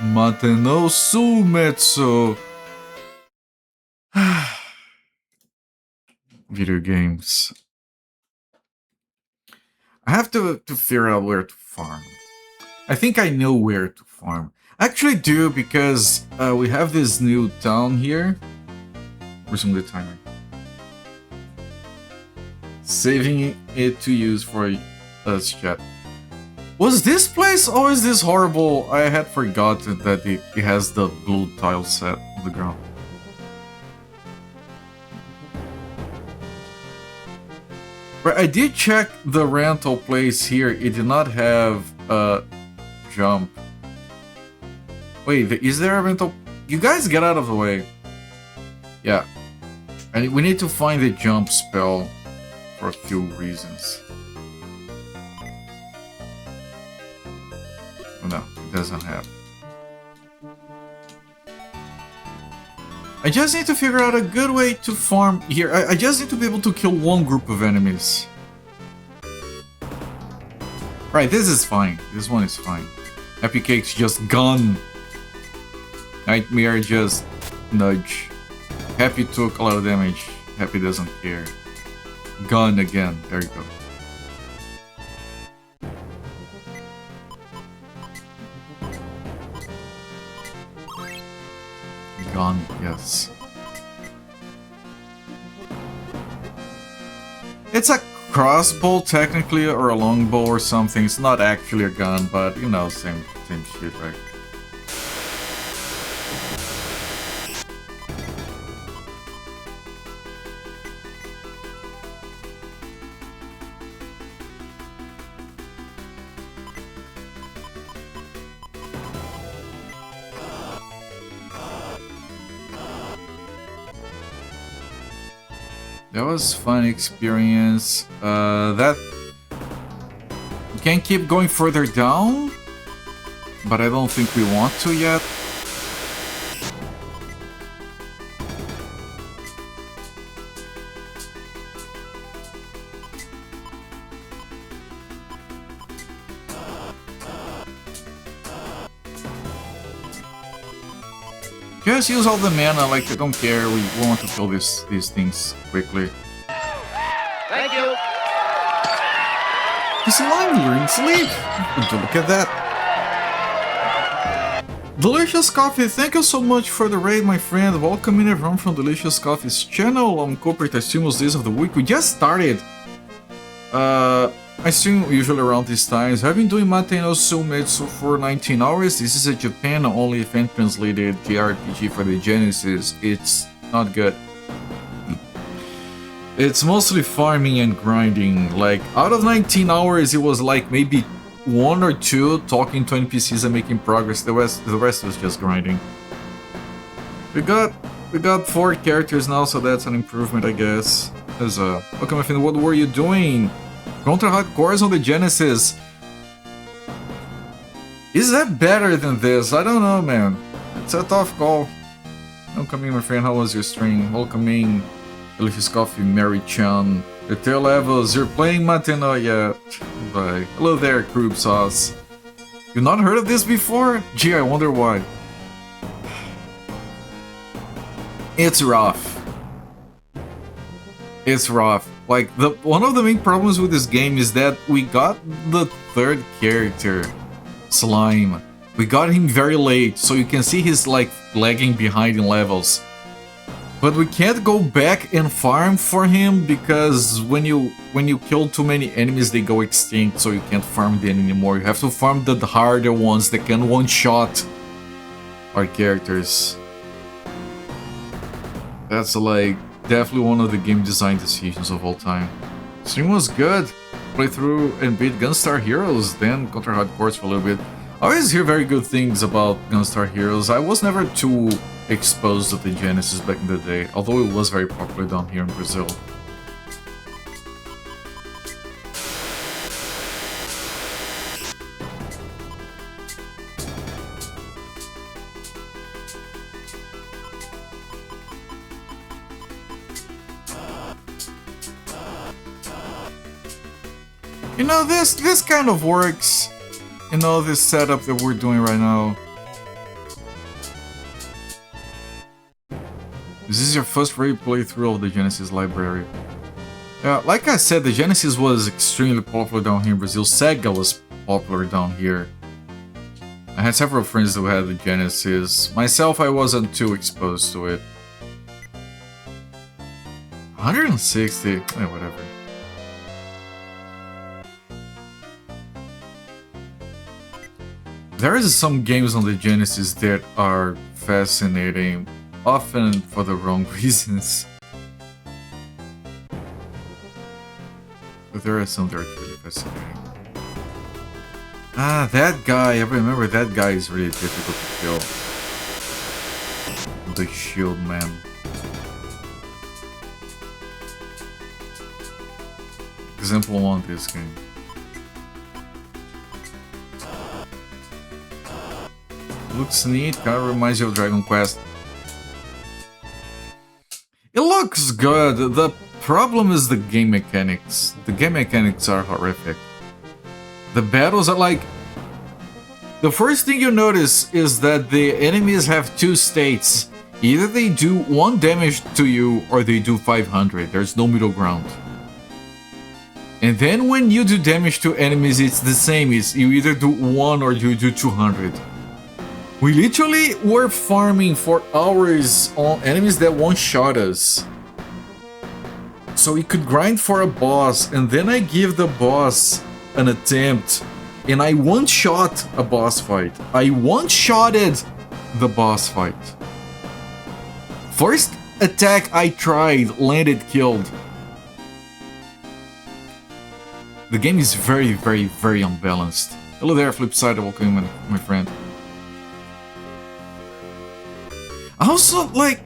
Maten no Sōmetsu. Video games. I have to figure out where to farm. I think I know where to farm. I actually do, because we have this new town here. Resume the timer. Saving it to use for us chat. Was this place always this horrible? I had forgotten that it has the blue tile set on the ground. But I did check the rental place here. It did not have a jump. Wait, is there a rental? You guys get out of the way. Yeah. And we need to find the jump spell for a few reasons. No, it doesn't have. I just need to figure out a good way to farm here. I just need to be able to kill one group of enemies. Right, this is fine. This one is fine. Happy Cake's just gone. Nightmare just nudge. Happy took a lot of damage. Happy doesn't care. Gone again. There you go. Gone, yes. It's a crossbow technically, or a longbow or something. It's not actually a gun, but you know, same shit, right? That was fun experience. That we can keep going further down, but I don't think we want to yet. Just use all the mana, like I don't care, we want to kill these things quickly. Thank you! He's lying, you're in sleep! Look at that! Delicious Coffee, thank you so much for the raid, my friend. Welcome in everyone from Delicious Coffee's channel. I'm Cooper, I stream most days of the week. We just started! I stream usually around these times. I've been doing Maten no Sōmetsu for 19 hours. This is a Japan-only fan-translated JRPG for the Genesis. It's not good. It's mostly farming and grinding. Like, out of 19 hours, it was like maybe 1 or 2 talking to NPCs and making progress. The rest was just grinding. We got 4 characters now, so that's an improvement, I guess. Welcome, my friend. What were you doing? Contra Hardcores on the Genesis. Is that better than this? I don't know, man. It's a tough call. Welcome in, my friend. How was your stream? Welcome in, Delicious Coffee, Mary-chan. The tail levels. You're playing Maten? Oh, yeah. Bye. Hello there, Krub Sauce. You've not heard of this before? Gee, I wonder why. It's rough. It's rough. Like, one of the main problems with this game is that we got the 3rd character, Slime. We got him very late, so you can see he's like lagging behind in levels. But we can't go back and farm for him because when you kill too many enemies, they go extinct, so you can't farm them anymore. You have to farm the harder ones that can one-shot our characters. That's like definitely one of the game design decisions of all time. Stream was good. Play through and beat Gunstar Heroes, then Contra Hardcores for a little bit. I always hear very good things about Gunstar Heroes. I was never too exposed to the Genesis back in the day, although it was very popular down here in Brazil. You know, this kind of works. You know, this setup that we're doing right now. This is your first real playthrough of the Genesis library. Like I said, the Genesis was extremely popular down here in Brazil. Sega was popular down here. I had several friends who had the Genesis. Myself, I wasn't too exposed to it. 160? Whatever. There is some games on the Genesis that are fascinating, often for the wrong reasons. But there are some that are really fascinating. Ah, that guy, I remember that guy is really difficult to kill. The shield man. Example 1 this game. Looks neat, kinda reminds you of Dragon Quest. It looks good, the problem is the game mechanics. The game mechanics are horrific. The battles are like... The first thing you notice is that the enemies have two states. Either they do 1 damage to you or they do 500, there's no middle ground. And then when you do damage to enemies, it's the same, it's you either do 1 or you do 200. We literally were farming for hours on enemies that one-shot us. So we could grind for a boss, and then I give the boss an attempt, and I one-shot a boss fight. I one-shotted the boss fight. First attack I tried, landed, killed. The game is very, very, very unbalanced. Hello there, Flipside, welcome my friend. Also, like...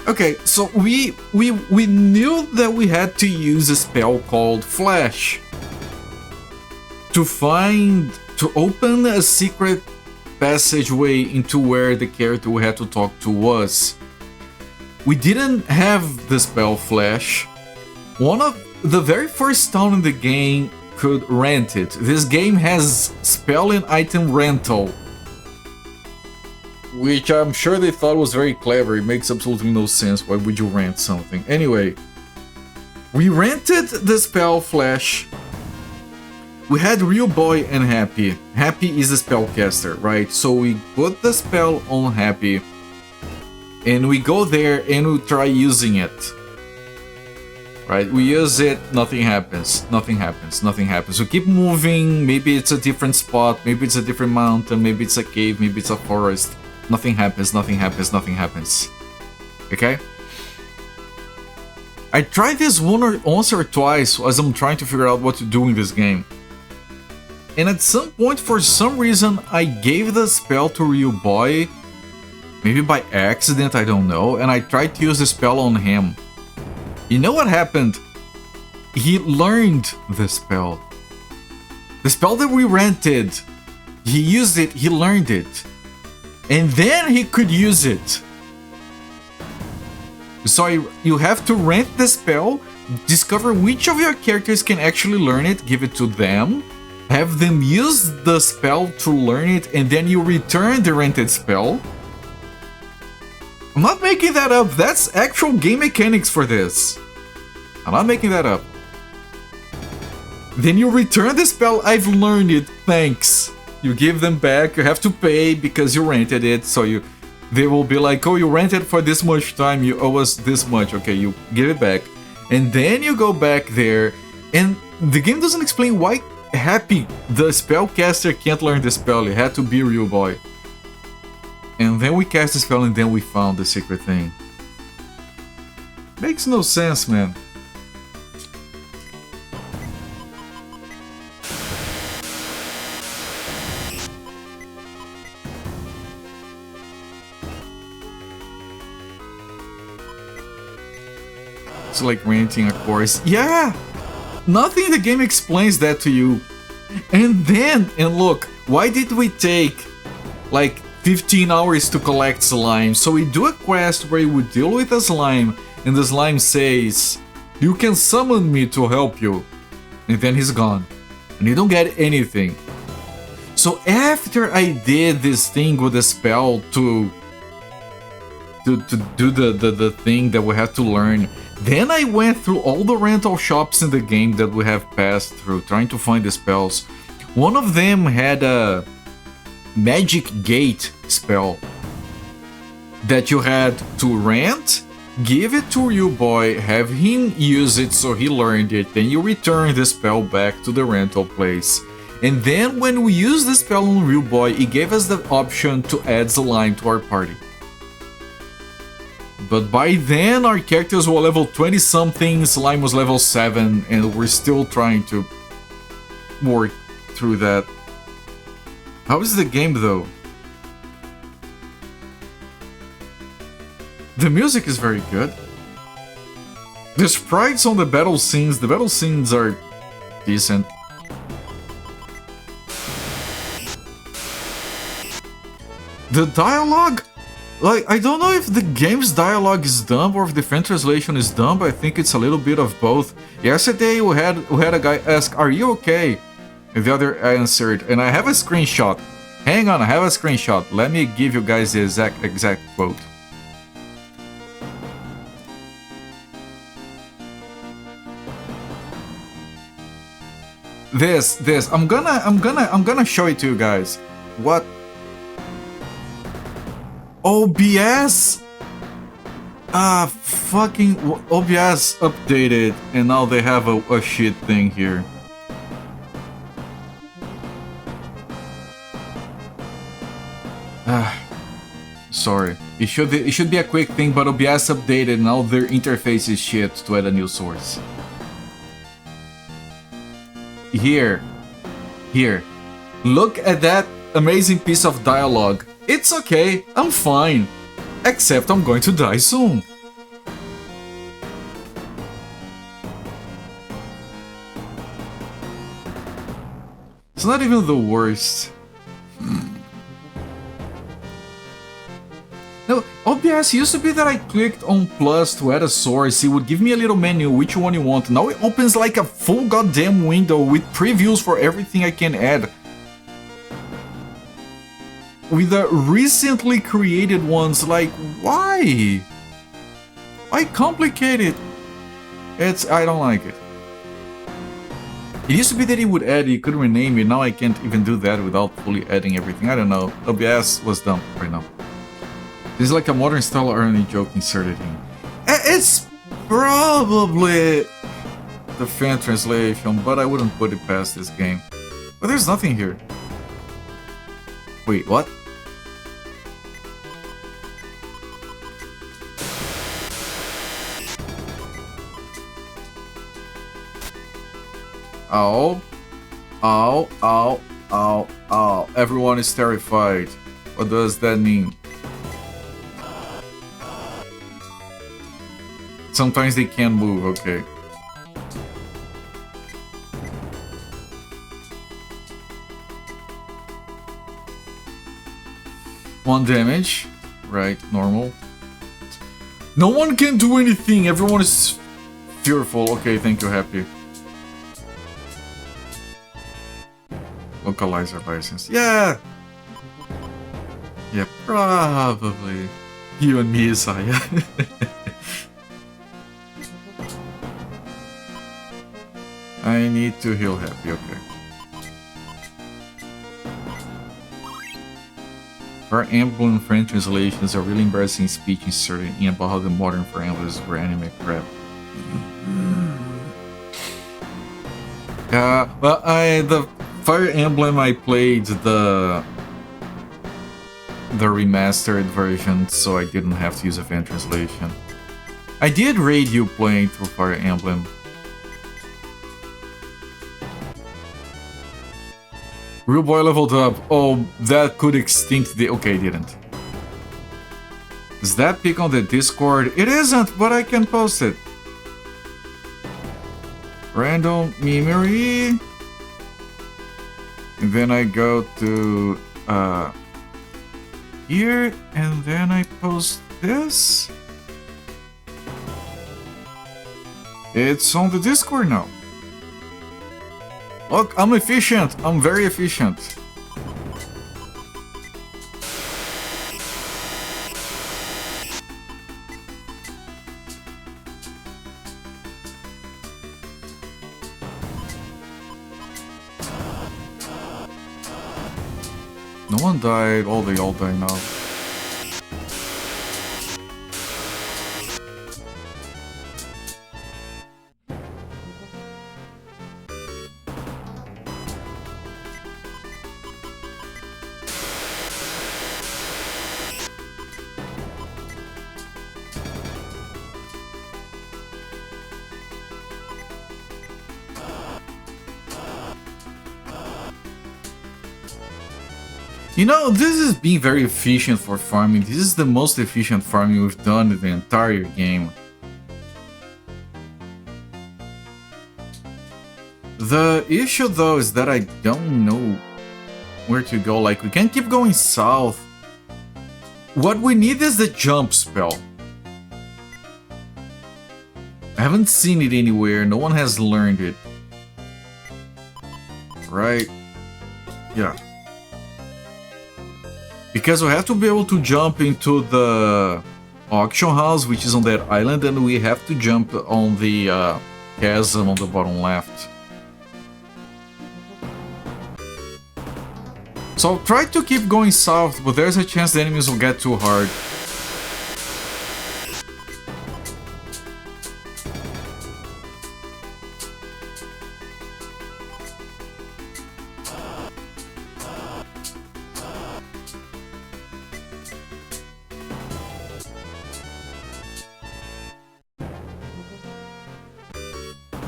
Okay, so we knew that we had to use a spell called Flash to open a secret passageway into where the character we had to talk to was. We didn't have the spell Flash. One of the very first town in the game could rent it. This game has spell and item rental, which I'm sure they thought was very clever. It makes absolutely no sense. Why would you rent something? Anyway, we rented the spell Flash. We had Real Boy and Happy. Happy is a spellcaster, right? So we put the spell on Happy, and we go there and we try using it. Right? We use it, nothing happens, nothing happens, nothing happens. We keep moving, maybe it's a different spot, maybe it's a different mountain, maybe it's a cave, maybe it's a forest. Nothing happens, nothing happens, nothing happens. Okay? I tried this once or twice as I'm trying to figure out what to do in this game. And at some point, for some reason, I gave the spell to Real Boy. Maybe by accident, I don't know. And I tried to use the spell on him. You know what happened? He learned the spell. The spell that we rented. He used it, he learned it. And then he could use it. So you have to rent the spell, discover which of your characters can actually learn it, give it to them, have them use the spell to learn it, and then you return the rented spell. I'm not making that up, that's actual game mechanics for this. I'm not making that up. Then you return the spell, I've learned it, thanks. You give them back, you have to pay because you rented it, so they will be like, oh, you rented for this much time, you owe us this much, okay, you give it back. And then you go back there, and the game doesn't explain why Happy, the spellcaster, can't learn the spell, it had to be Real Boy. And then we cast the spell and then we found the secret thing. Makes no sense, man. It's like renting a course. Yeah! Nothing in the game explains that to you. And look, why did we take like 15 hours to collect slime? So we do a quest where we deal with a slime, and the slime says, you can summon me to help you. And then he's gone. And you don't get anything. So after I did this thing with the spell to to do the thing that we had to learn. Then I went through all the rental shops in the game that we have passed through, trying to find the spells. One of them had a magic gate spell that you had to rent, give it to Real Boy, have him use it so he learned it, then you return the spell back to the rental place. And then when we used the spell on Real Boy, it gave us the option to add Slime to our party. But by then our characters were level 20 something, Slime was level 7, and we're still trying to work through that. How is the game though? The music is very good. The sprites on the battle scenes are decent. The dialogue? Like, I don't know if the game's dialogue is dumb or if the fan translation is dumb, but I think it's a little bit of both. Yesterday we had a guy ask, "Are you okay?" And the other answered, and I have a screenshot. Hang on, I have a screenshot. Let me give you guys the exact quote. This, I'm gonna show it to you guys. What? OBS? Fucking OBS updated, and now they have a shit thing here. Sorry. It should be a quick thing, but OBS updated, now their interface is shit to add a new source. Here. Look at that amazing piece of dialogue. It's okay, I'm fine. Except I'm going to die soon. It's not even the worst. No, OBS used to be that I clicked on plus to add a source, it would give me a little menu, which one you want. Now it opens like a full goddamn window with previews for everything I can add. With the recently created ones, like, why? Why complicate it? I don't like it. It used to be that it would add, you could rename it, now I can't even do that without fully adding everything. I don't know, OBS was dumb right now. There's like a modern style irony joke inserted in. It's probably the fan translation, but I wouldn't put it past this game. But there's nothing here. Wait, what? Ow. Ow, ow, ow, ow. Everyone is terrified. What does that mean? Sometimes they can't move, okay. One damage. Right, normal. No one can do anything, everyone is fearful. Okay, thank you, happy. Localizer license. Yeah! Yeah, probably. You and me, Isaiah. I need to heal happy, okay. Fire Emblem French translations are really embarrassing speech inserted in about how the modern Fire Emblems were anime crap. Well, the Fire Emblem I played the remastered version, so I didn't have to use a fan translation. I did raid you playing through Fire Emblem. Real Boy leveled up. Oh, that could extinct the... Okay, didn't. Is that pic on the Discord? It isn't, but I can post it. Random memory. And then I go to... here, and then I post this. It's on the Discord now. Look, I'm efficient. I'm very efficient. No one died. Oh, they all die now. You know, this is being very efficient for farming. This is the most efficient farming we've done in the entire game. The issue though is that I don't know where to go. Like, we can't keep going south. What we need is the jump spell. I haven't seen it anywhere. No one has learned it. Right? Yeah. Because we have to be able to jump into the auction house, which is on that island, and we have to jump on the chasm on the bottom left. So try to keep going south, but there's a chance the enemies will get too hard.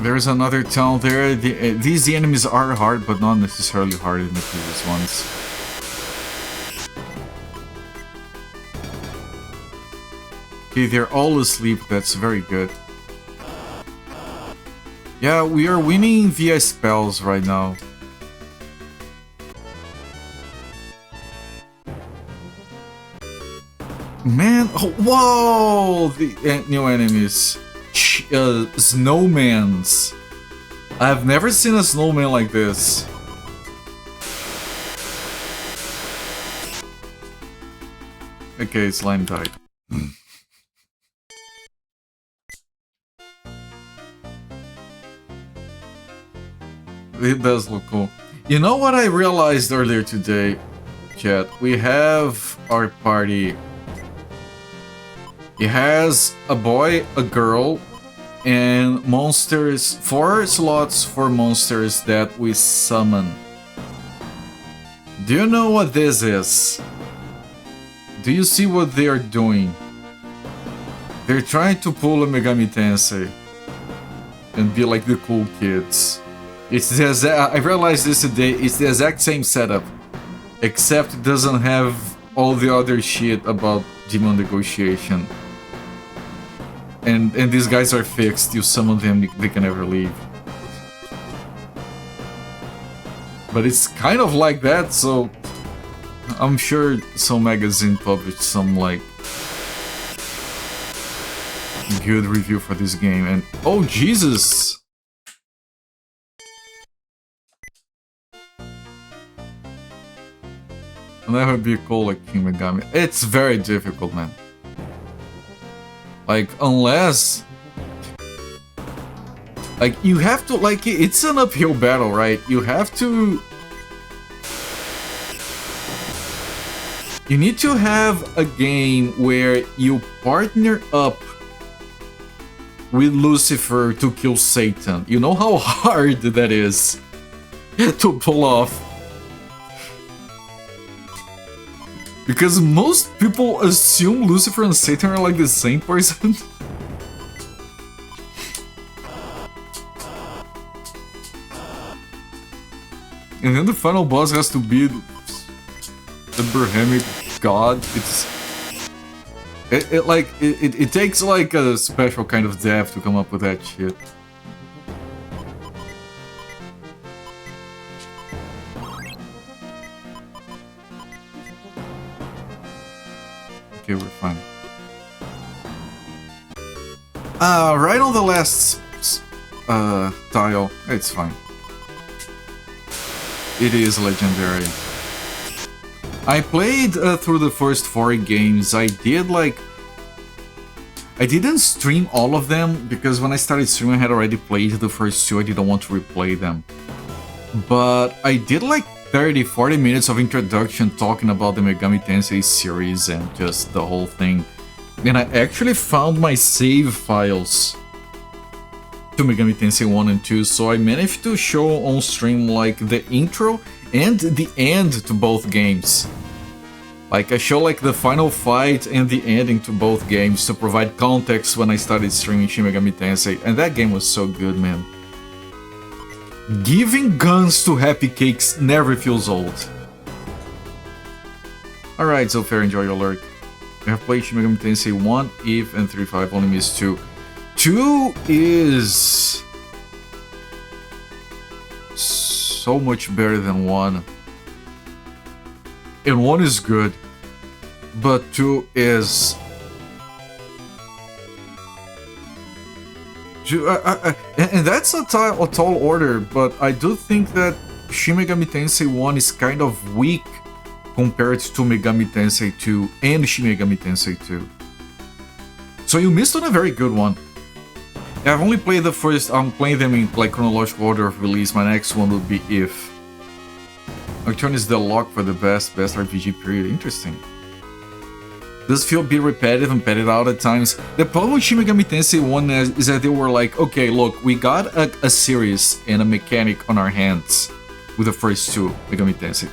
There's another town there. These enemies are hard, but not necessarily harder than the previous ones. Okay, they're all asleep. That's very good. Yeah, we are winning via spells right now. Man, oh, whoa! The new enemies. Snowmans. I've never seen a snowman like this. Okay, slime died. It does look cool. You know what I realized earlier today, chat? We have our party. It has a boy, a girl, and monsters, 4 slots for monsters that we summon. Do you know what this is? Do you see what they are doing? They're trying to pull a Megami Tensei and be like the cool kids. It's the I realized this today, it's the exact same setup, except it doesn't have all the other shit about demon negotiation. And these guys are fixed. You summon them, they can never leave. But it's kind of like that, so I'm sure some magazine published some like good review for this game. And oh Jesus! I'll never be cool like King Megami. It's very difficult, man. Like, unless... Like, you have to, like, it's an uphill battle, right? You have to... You need to have a game where you partner up with Lucifer to kill Satan. You know how hard that is to pull off. Because most people assume Lucifer and Satan are like the same person. And then the final boss has to be the Brahmic god. It takes like a special kind of dev to come up with that shit. Okay, we're fine. Right on the last tile. It's fine. It is legendary. I played through the first 4 games. I didn't stream all of them because when I started streaming I had already played the first 2. I didn't want to replay them. But I did like 30, 40 minutes of introduction talking about the Megami Tensei series and just the whole thing. And I actually found my save files to Megami Tensei 1 and 2, so I managed to show on stream like the intro and the end to both games. Like I show like the final fight and the ending to both games to provide context when I started streaming Shin Megami Tensei, and that game was so good, man. Giving guns to happy cakes never feels old. Alright, so fair, enjoy your lurk. I have played Shin Megami Tensei 1, Eve, and 3.5, only missed 2. 2 is so much better than 1. And 1 is good, but 2 is... and that's a tall order, but I do think that Shin Megami Tensei 1 is kind of weak compared to Megami Tensei 2 and Shin Megami Tensei 2. So you missed on a very good one. I've only played the first, I'm playing them in like chronological order of release. My next one would be If. Nocturne is the lock for the best RPG period. Interesting. Does feel a bit repetitive and padded out at times. The problem with Shin Megami Tensei 1 is that they were like, okay, look, we got a series and a mechanic on our hands with the first two Megami Tensei.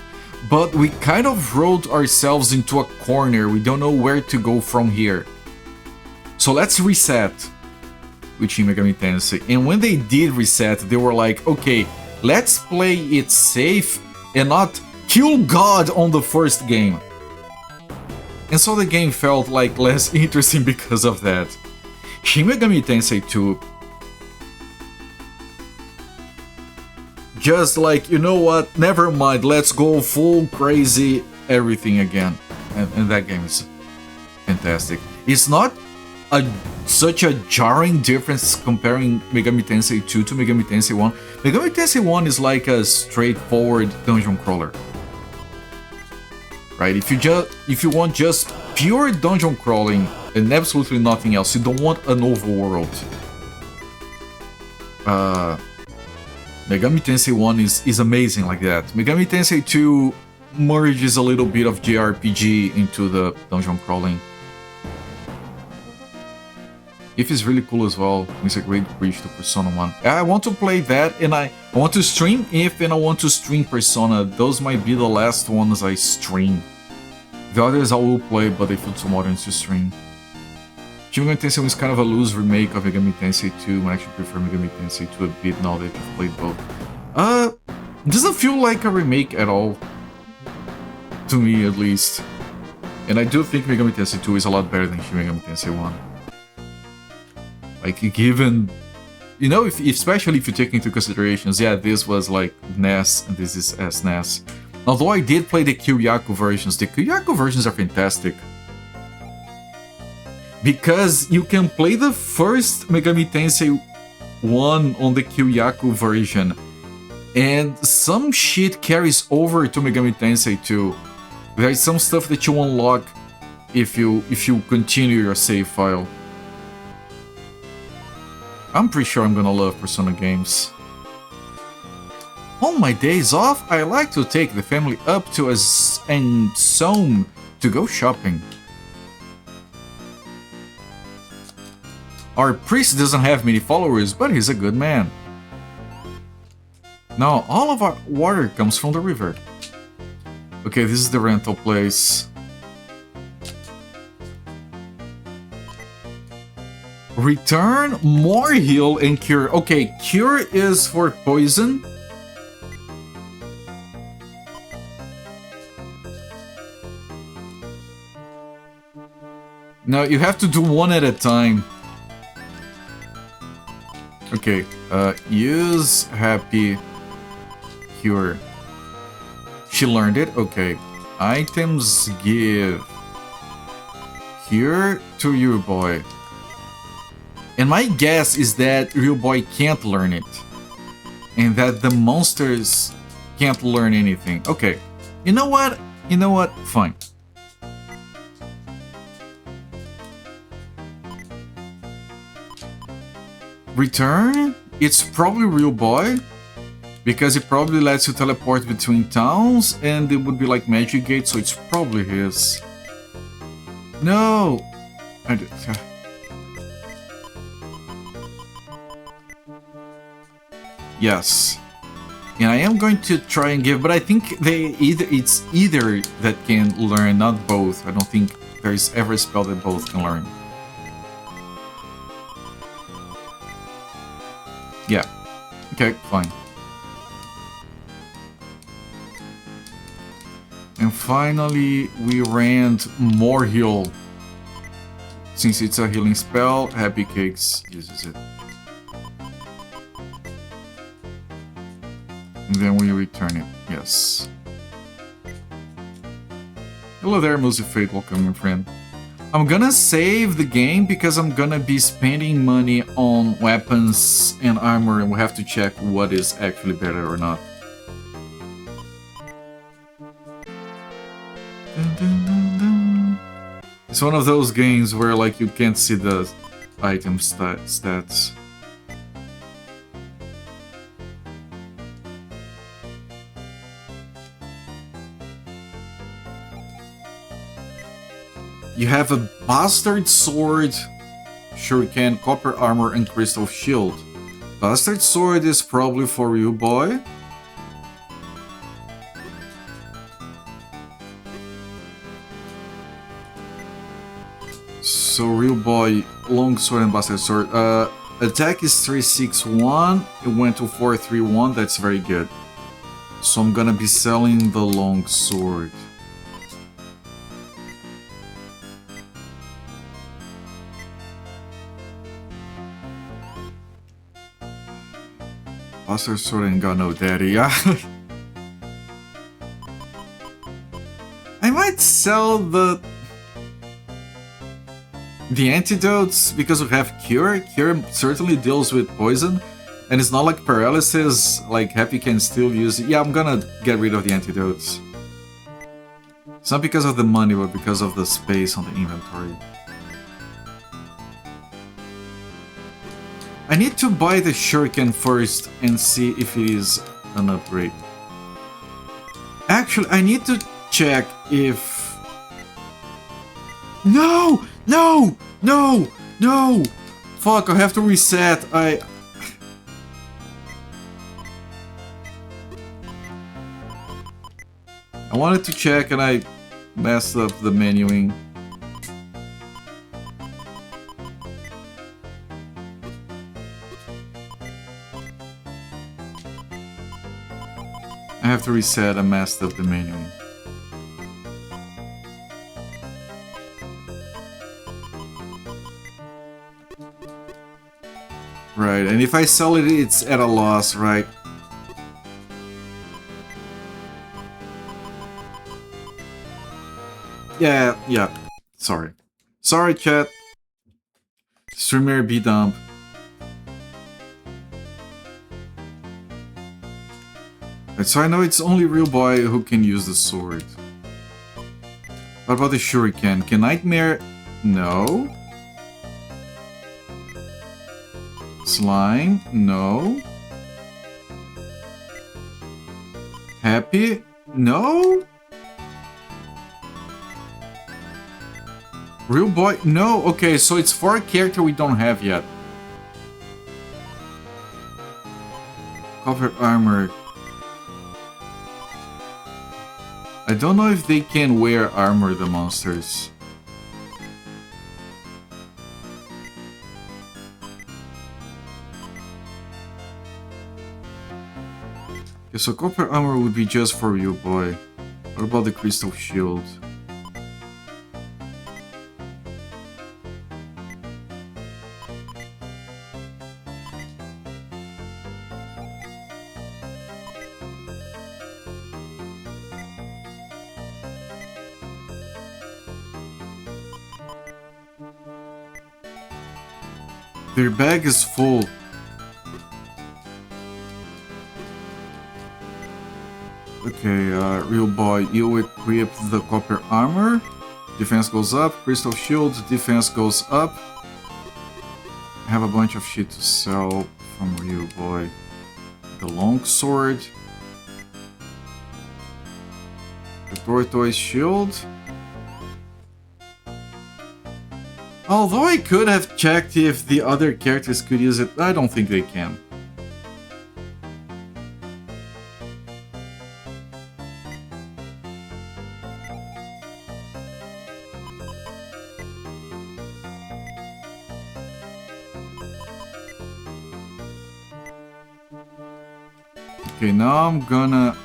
But we kind of wrote ourselves into a corner. We don't know where to go from here. So let's reset with Shin Megami Tensei. And when they did reset, they were like, okay, let's play it safe and not kill God on the first game. And so the game felt like less interesting because of that. Shin Megami Tensei 2, just like, you know what, never mind, let's go full crazy everything again. And that game is fantastic. It's not such a jarring difference comparing Megami Tensei 2 to Megami Tensei 1. Megami Tensei 1 is like a straightforward dungeon crawler. Right? If you want just pure dungeon crawling and absolutely nothing else, you don't want an overworld. Megami Tensei 1 is amazing like that. Megami Tensei 2 merges a little bit of JRPG into the dungeon crawling. If is really cool as well. It's a great bridge to Persona 1. I want to play that, and I want to stream If, and I want to stream Persona. Those might be the last ones I stream. The others I will play, but they feel too modern to stream. Shin Megami Tensei is kind of a loose remake of Megami Tensei 2. I actually prefer Megami Tensei 2 a bit now that you've played both. It doesn't feel like a remake at all. To me, at least. And I do think Megami Tensei 2 is a lot better than Shin Megami Tensei 1. Like, given, you know, especially if you take into considerations, yeah, this was like NES and this is SNES. Although I did play the Kyoyaku versions are fantastic. Because you can play the first Megami Tensei 1 on the Kyoyaku version, and some shit carries over to Megami Tensei 2. There's some stuff that you unlock if you continue your save file. I'm pretty sure I'm gonna love Persona games. On my days off, I like to take the family up to Sōmetsu to go shopping. Our priest doesn't have many followers, but he's a good man. Now, all of our water comes from the river. Okay, this is the rental place. Return, more heal, and cure. Okay, cure is for poison. No, you have to do one at a time. Okay, use happy cure. She learned it? Okay. Items give cure to your boy. And my guess is that real boy can't learn it. And that the monsters can't learn anything. Okay. You know what? You know what? Fine. Return? It's probably real boy. Because it probably lets you teleport between towns, and it would be like magic gate, so it's probably his. No! Yes. And I am going to try and give, but I think it's either that can learn, not both. I don't think there's ever a spell that both can learn. Yeah. Okay, fine. And finally, we ran more heal. Since it's a healing spell, Happy Cakes uses it. And then we return it, yes. Hello there, Musi Fate, welcome my friend. I'm gonna save the game because I'm gonna be spending money on weapons and armor, and we have to check what is actually better or not. It's one of those games where like you can't see the item stats. You have a bastard sword, shuriken, copper armor, and crystal shield. Bastard sword is probably for you, boy. So real boy, long sword and bastard sword. Attack is 361. It went to 431. That's very good. So I'm gonna be selling the long sword. Bastard sword ain't got no daddy. Yeah. I might sell the antidotes because we have cure. Cure certainly deals with poison, and it's not like paralysis. Like Happy can still use it. Yeah, I'm gonna get rid of the antidotes. It's not because of the money, but because of the space on the inventory. I need to buy the shuriken first and see if it is an upgrade. Actually, I need to check if... No! No! No! No! Fuck, I have to reset. I wanted to check and I messed up the menuing. I have to reset, I messed up the menuing. Right, and if I sell it, it's at a loss, right? Yeah. Sorry. Sorry, chat. Streamer be dumb. Right, so I know it's only real boy who can use the sword. What about the shuriken? Can Nightmare? No. Slime? No. Happy? No. Real boy? No. Okay, so it's for a character we don't have yet. Copper armor. I don't know if they can wear armor, the monsters. Okay, so copper armor would be just for you, boy. What about the crystal shield? Their bag is full. Okay, real boy, you equip the copper armor. Defense goes up. Crystal shield, defense goes up. I have a bunch of shit to sell from real boy. the longsword. The tortoise shield. Although I could have checked if the other characters could use it, I don't think they can. Okay, now I'm gonna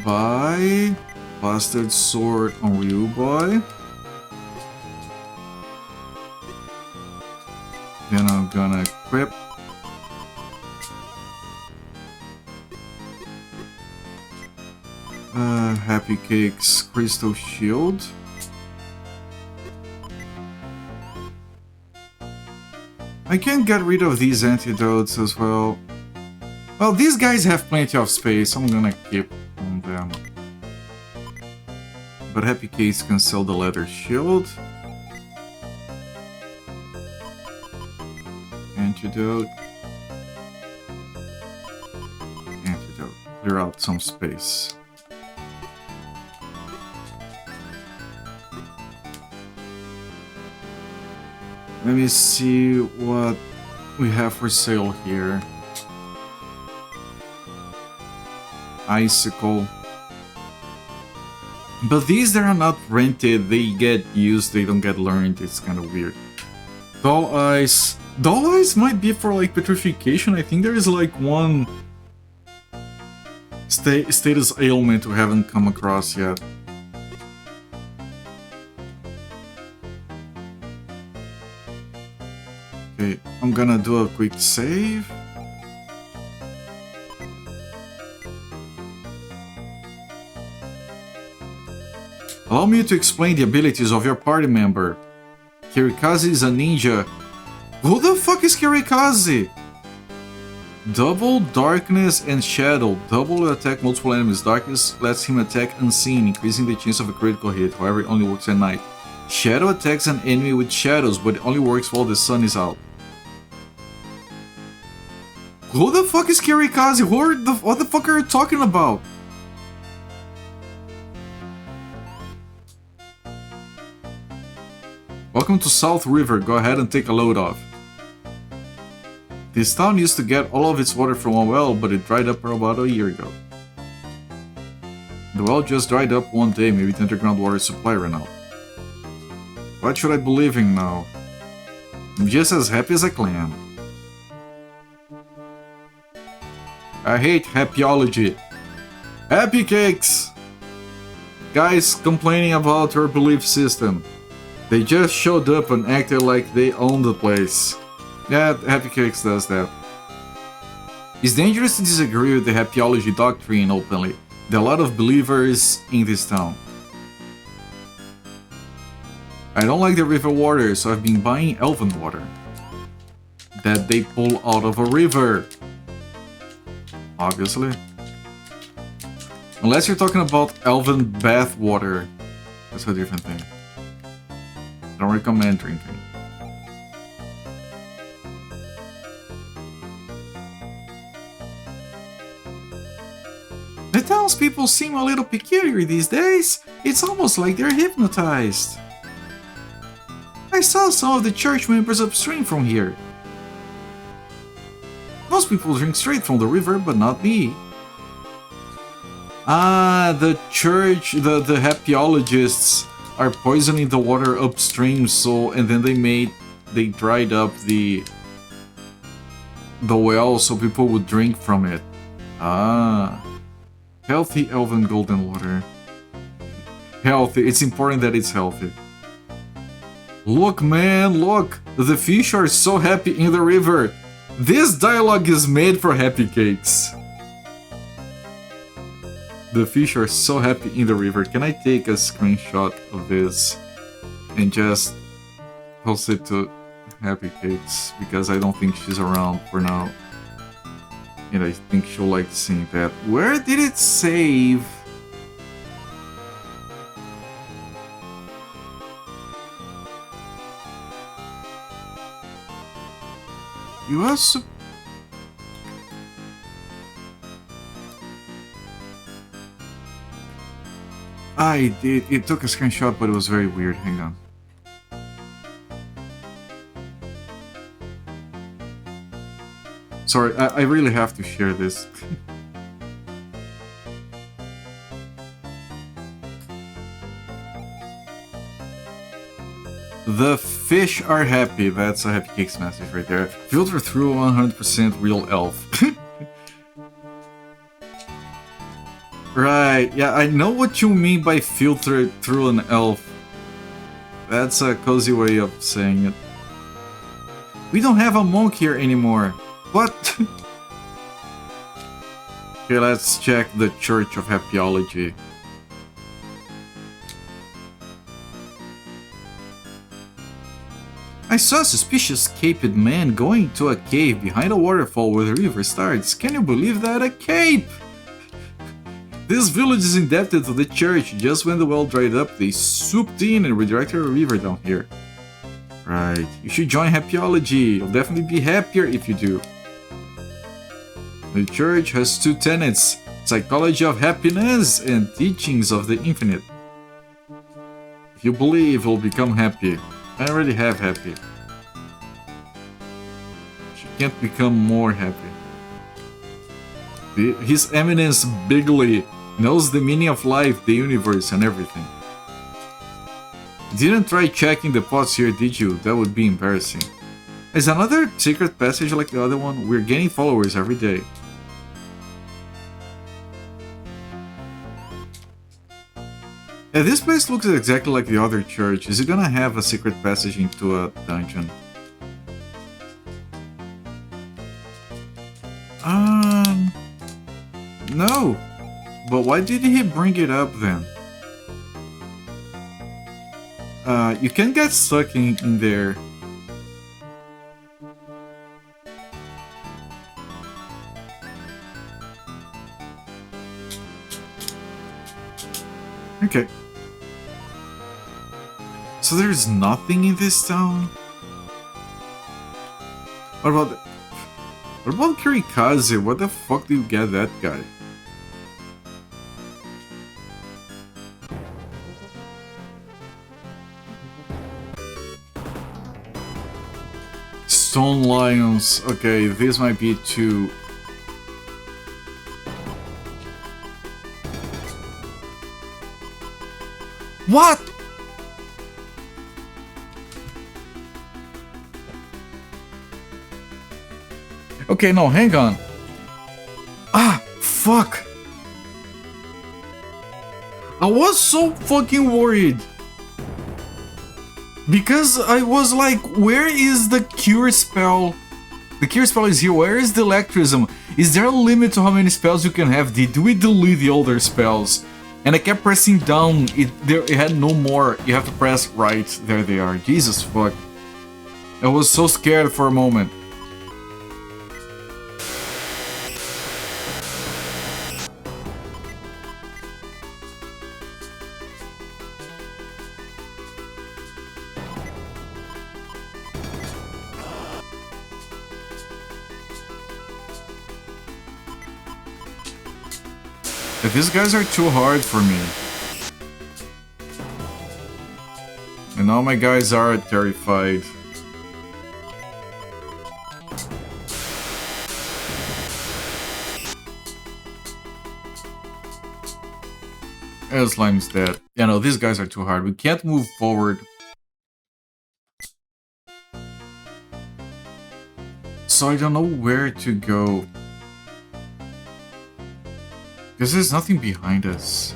buy Bastard Sword on Ryu Boy. Then I'm gonna equip Happy Cake's Crystal Shield. I can get rid of these antidotes as well. Well, these guys have plenty of space, I'm gonna keep on them. But Happy Cakes can sell the leather shield. Antidote. Antidote. Clear out some space. Let me see what we have for sale here. Icicle. But these, they are not rented, they get used, they don't get learned, it's kind of weird. Dull Ice. Dull Ice might be for like petrification, I think there is like one status ailment we haven't come across yet. Okay, I'm gonna do a quick save. Allow me to explain the abilities of your party member. Kirikaze is a ninja. Who the fuck is Kirikaze? Double Darkness and Shadow. Double attack multiple enemies. Darkness lets him attack unseen, increasing the chance of a critical hit. However, it only works at night. Shadow attacks an enemy with shadows, but it only works while the sun is out. Who the fuck is Kirikaze? What the fuck are you talking about? Welcome to South River, go ahead and take a load off. This town used to get all of its water from a well, but it dried up about a year ago. The well just dried up one day, maybe the underground water supply ran out. What should I believe in now? I'm just as happy as a clam. I hate happyology. Happy Cakes! Guys complaining about your belief system. They just showed up and acted like they own the place. Yeah, Happy Cakes does that. It's dangerous to disagree with the happyology doctrine openly. There are a lot of believers in this town. I don't like the river water, so I've been buying elven water. That they pull out of a river. Obviously. Unless you're talking about elven bath water. That's a different thing. Don't recommend drinking. The townspeople seem a little peculiar these days. It's almost like they're hypnotized. I saw some of the church members upstream from here. Most people drink straight from the river, but not me. Ah, the church, the happyologists are poisoning the water upstream, so, and then they dried up the well so people would drink from it. Ah. Healthy elven golden water. Healthy, it's important that it's healthy. Look man, look! The fish are so happy in the river! This dialogue is made for Happy Cakes. The fish are so happy in the river. Can I take a screenshot of this and just post it to Happy Cakes? Because I don't think she's around for now. And I think she'll like seeing that. Where did it save? You also... It took a screenshot, but it was very weird. Hang on. Sorry, I really have to share this. The fish are happy. That's a Happy Cakes message right there. Filter through 100% real elf. Right, yeah, I know what you mean by filter through an elf. That's a cozy way of saying it. We don't have a monk here anymore. What? Okay, let's check the Church of Happyology. I saw a suspicious caped man going to a cave behind a waterfall where the river starts. Can you believe that? A cape! This village is indebted to the church. Just when the well dried up, they swooped in and redirected a river down here. Right, you should join Happyology. You'll definitely be happier if you do. The church has two tenets: psychology of happiness and teachings of the infinite. If you believe, you'll become happy. I already have happy. She can't become more happy. His Eminence Bigley knows the meaning of life, the universe, and everything. Didn't try checking the pots here, did you? That would be embarrassing. Is another secret passage like the other one? We're gaining followers every day. Yeah, this place looks exactly like the other church. Is it gonna have a secret passage into a dungeon? No. But why did he bring it up then? You can get stuck in there. Okay. So there's nothing in this town? What about Kirikaze? What the fuck do you get that guy? Stone lions. Okay, this might be too... What? Okay, no, hang on. Ah, fuck. I was so fucking worried. Because I was like, where is the cure spell? The cure spell is here. Where is the electrism? Is there a limit to how many spells you can have? Did we delete the older spells? And I kept pressing down. It had no more. You have to press right. There they are. Jesus fuck. I was so scared for a moment. These guys are too hard for me. And all my guys are terrified. And Slime's dead. Yeah, no, these guys are too hard. We can't move forward. So I don't know where to go. Because there's nothing behind us.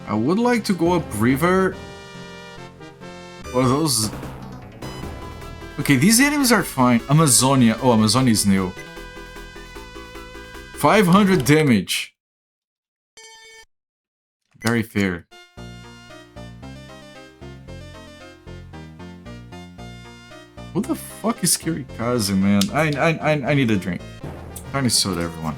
I would like to go up river. Or those... Okay, these enemies are fine. Amazonia. Oh, Amazonia is new. 500 damage. Very fair. Who the fuck is Kirikaze, man? I need a drink. Tiny soda, everyone.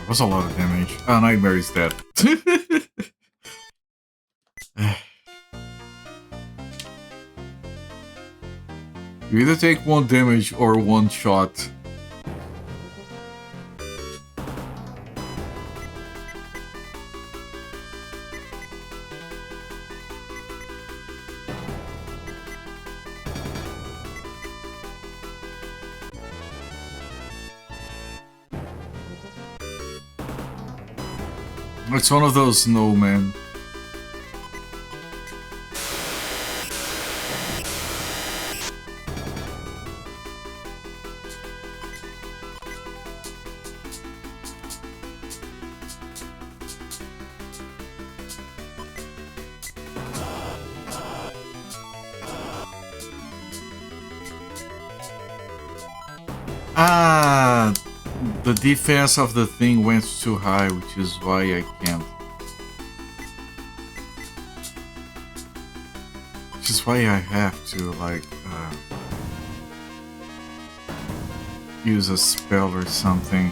That was a lot of damage. Oh, Nightmare is dead. You either take 1 damage or 1 shot. It's one of those snowmen. Ah, the defense of the thing went too high, which is why I can't. Which is why I have to, like, use a spell or something.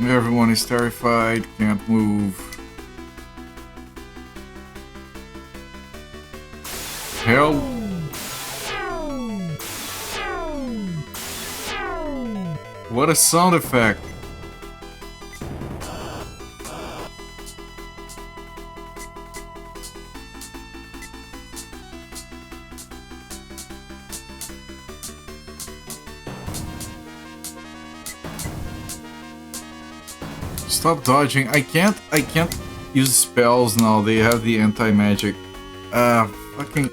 Everyone is terrified, can't move. Hell. What a sound effect. Stop dodging. I can't use spells now. They have the anti-magic. Fucking...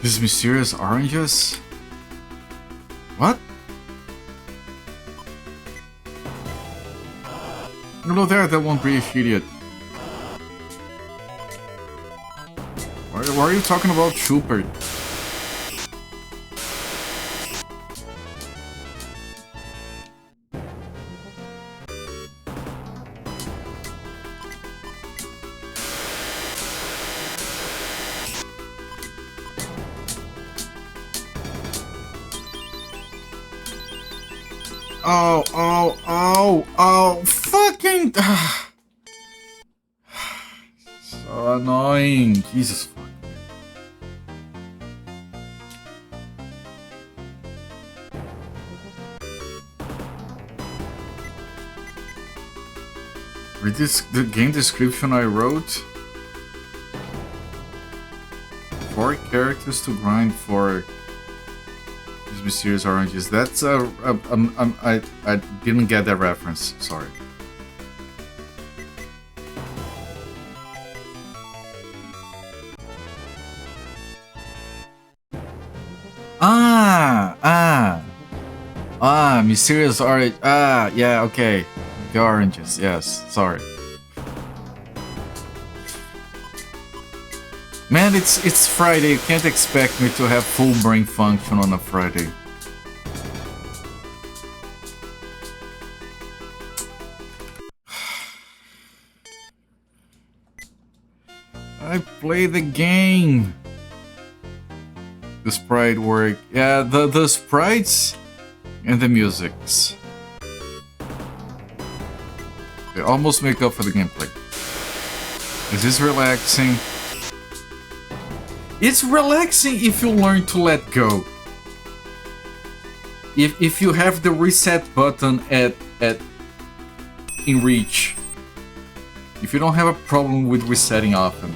These mysterious oranges? What? Hello there, that one British idiot. Why are you talking about Schubert? Oh, fucking... So annoying. Jesus fuck. Read the game description I wrote. 4 characters to grind for these mysterious oranges. That's I didn't get that reference. Sorry. Mysterious orange. Yeah, okay. The oranges, yes. Sorry. Man, it's Friday. You can't expect me to have full brain function on a Friday. I play the game. The sprite work. Yeah, the sprites and the musics. They almost make up for the gameplay. Is this relaxing? It's relaxing if you learn to let go. If you have the reset button in reach. If you don't have a problem with resetting often.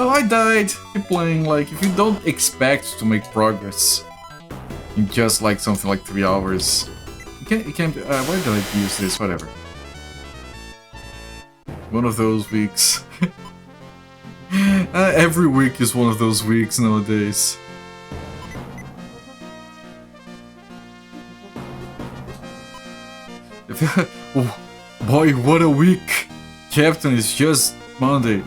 Oh, I died. Keep playing. Like, if you don't expect to make progress, in just like something like 3 hours. You can't, why did I use this? Whatever. One of those weeks. Every week is one of those weeks nowadays. Oh, boy, what a week! Captain, it's just Monday.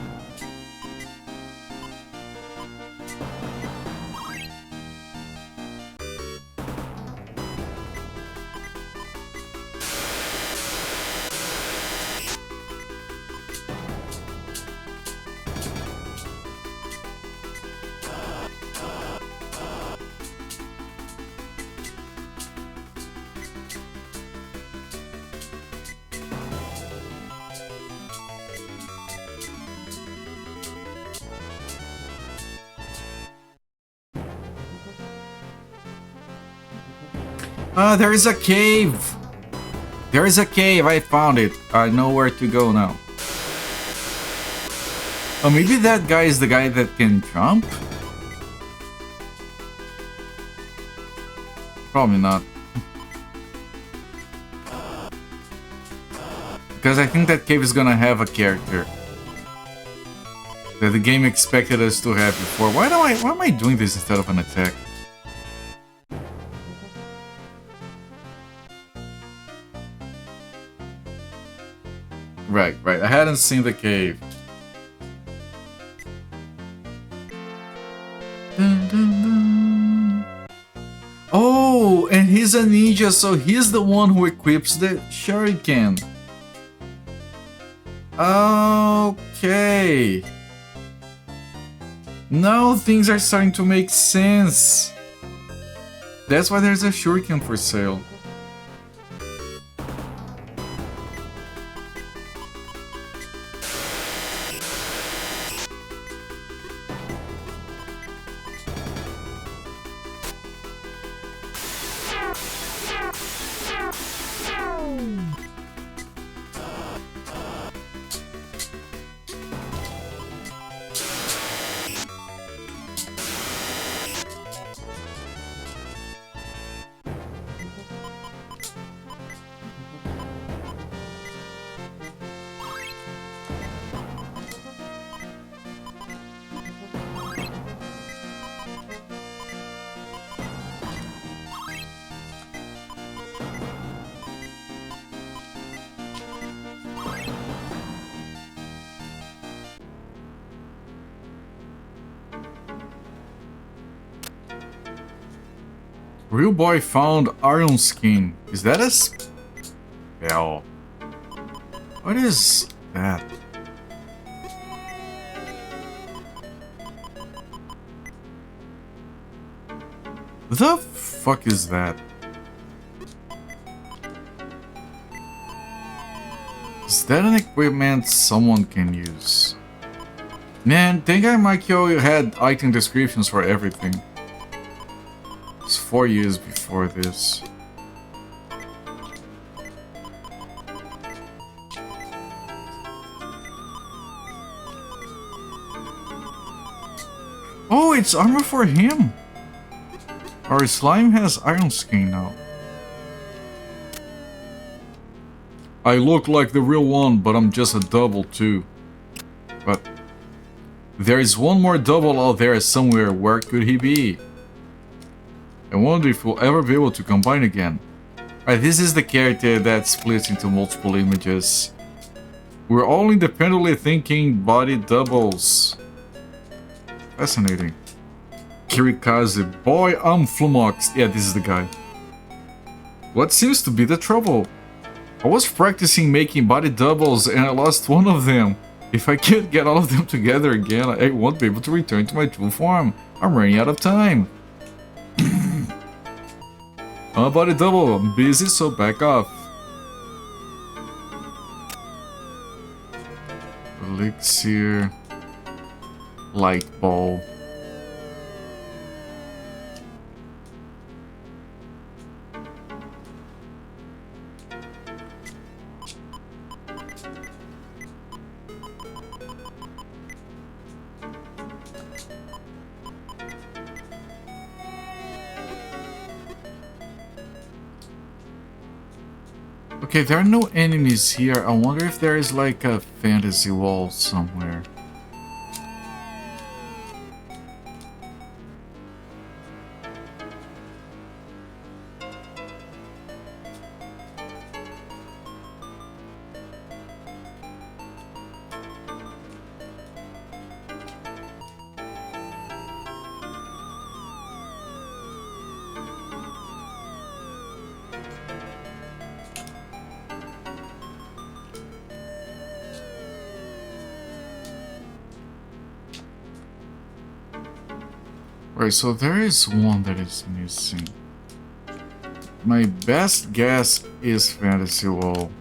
There is a cave! There is a cave, I found it. I know where to go now. Oh, maybe that guy is the guy that can jump? Probably not. Because I think that cave is gonna have a character that the game expected us to have before. Why am I doing this instead of an attack? Right. I hadn't seen the cave. Dun, dun, dun. Oh, and he's a ninja, so he's the one who equips the shuriken. Okay. Now things are starting to make sense. That's why there's a shuriken for sale. Real boy found iron skin. Is that a spell? What is that? What the fuck is that? Is that an equipment someone can use? Man, Tengai Makyo had item descriptions for everything. It's 4 years before this. Oh, it's armor for him! Our slime has iron skin now. I look like the real one, but I'm just a double too. But there is one more double out there somewhere. Where could he be? I wonder if we'll ever be able to combine again. Alright, this is the character that splits into multiple images. We're all independently thinking body doubles. Fascinating. Kirikaze, boy, I'm flummoxed. Yeah, this is the guy. What seems to be the trouble? I was practicing making body doubles and I lost one of them. If I can't get all of them together again, I won't be able to return to my true form. I'm running out of time. I'm a body double, I'm busy, so back off. Elixir. Light ball. Okay, there are no enemies here. I wonder if there is like a fantasy wall somewhere. Right, so there is one that is missing. My best guess is fantasy wall.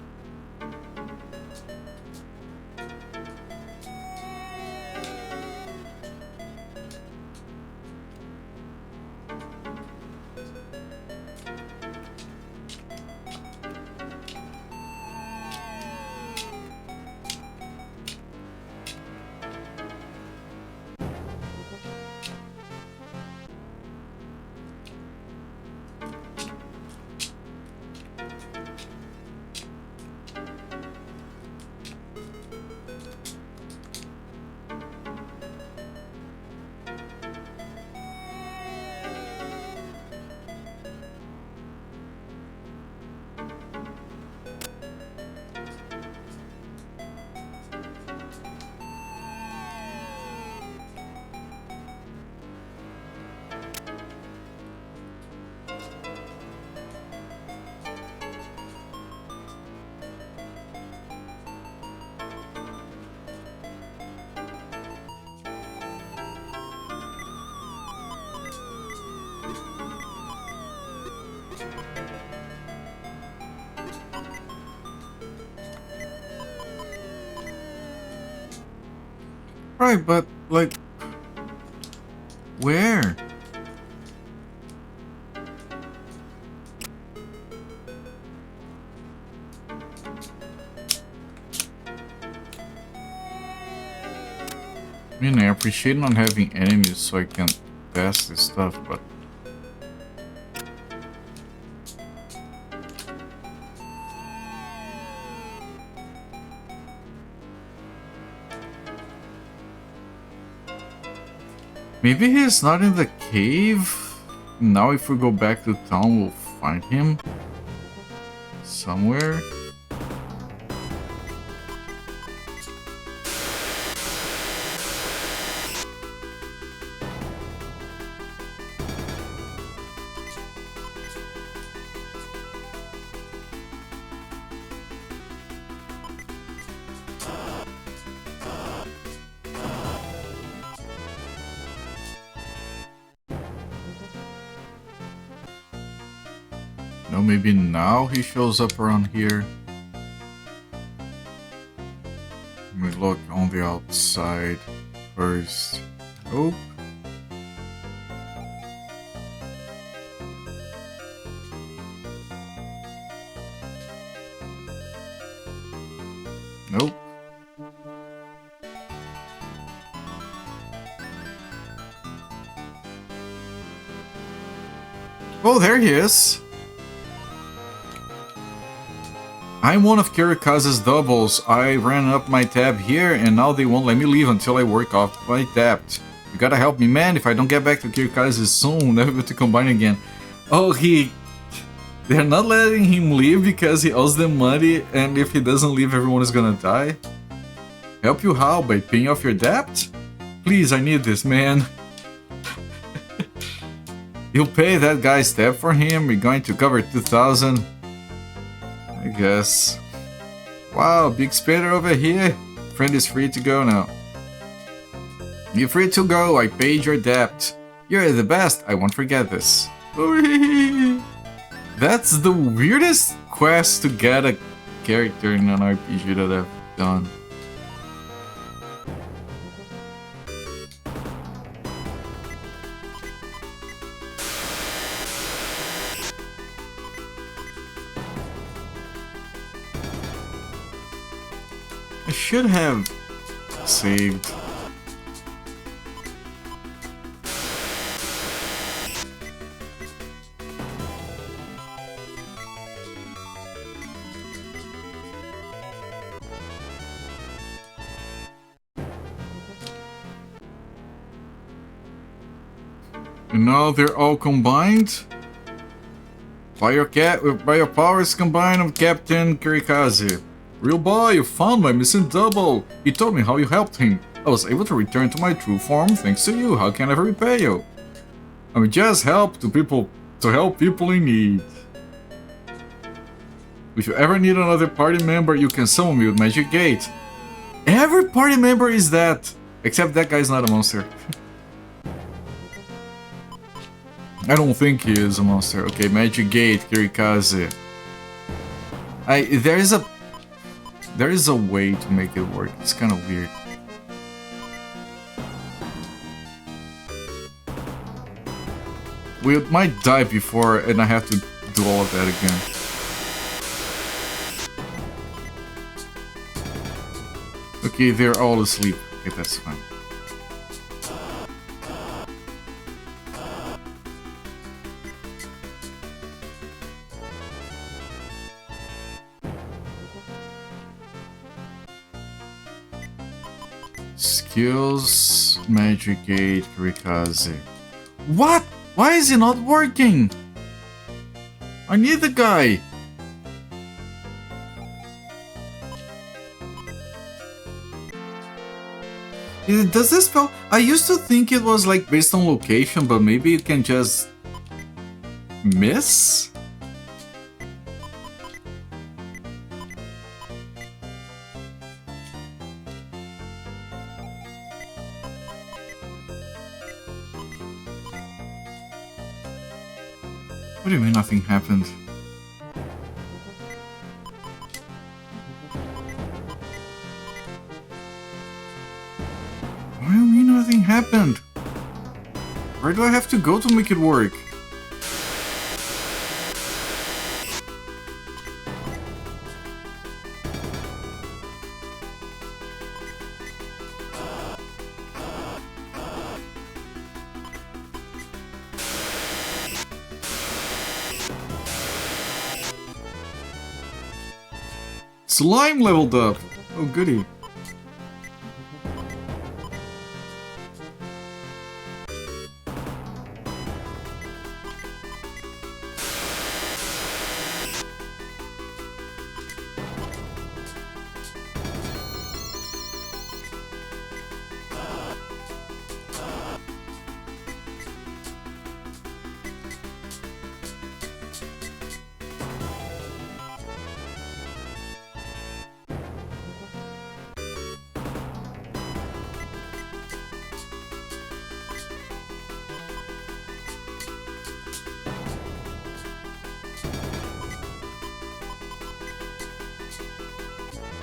Right, but like, where? I mean, I appreciate not having enemies so I can pass this stuff, but... Maybe he's not in the cave? Now if we go back to town, we'll find him somewhere. No, maybe now he shows up around here. Let me look on the outside first. Nope. Nope. Oh, there he is. I'm one of Kirikaze's doubles. I ran up my tab here and now they won't let me leave until I work off my debt. You gotta help me, man. If I don't get back to Kirikaze soon, never able to combine again. Oh, they're not letting him leave because he owes them money, and if he doesn't leave, everyone is gonna die. Help you how? By paying off your debt? Please, I need this, man. You'll pay that guy's debt for him. We're going to cover 2,000. I guess. Wow, big spender over here. Friend is free to go now. You're free to go. I paid your debt. You're the best. I won't forget this. That's the weirdest quest to get a character in an RPG that I've done. I should have saved. And now they're all combined. By your powers combined of Captain Kirikaze. Real boy, you found my missing double. He told me how you helped him. I was able to return to my true form thanks to you. How can I ever repay you? I mean, just help people in need. If you ever need another party member, you can summon me with Magic Gate. Every party member is that, except that guy's not a monster. I don't think he is a monster. Okay, Magic Gate, Kirikaze. There is a way to make it work. It's kind of weird. We might die before, and I have to do all of that again. Okay, they're all asleep. Okay, that's fine. Skills, Magic Gate, Kirikaze. What? Why is it not working? I need the guy. Does this spell? I used to think it was like based on location, but maybe you can just miss? What do you mean nothing happened? What do you mean nothing happened? Where do I have to go to make it work? Slime leveled up! Oh goody.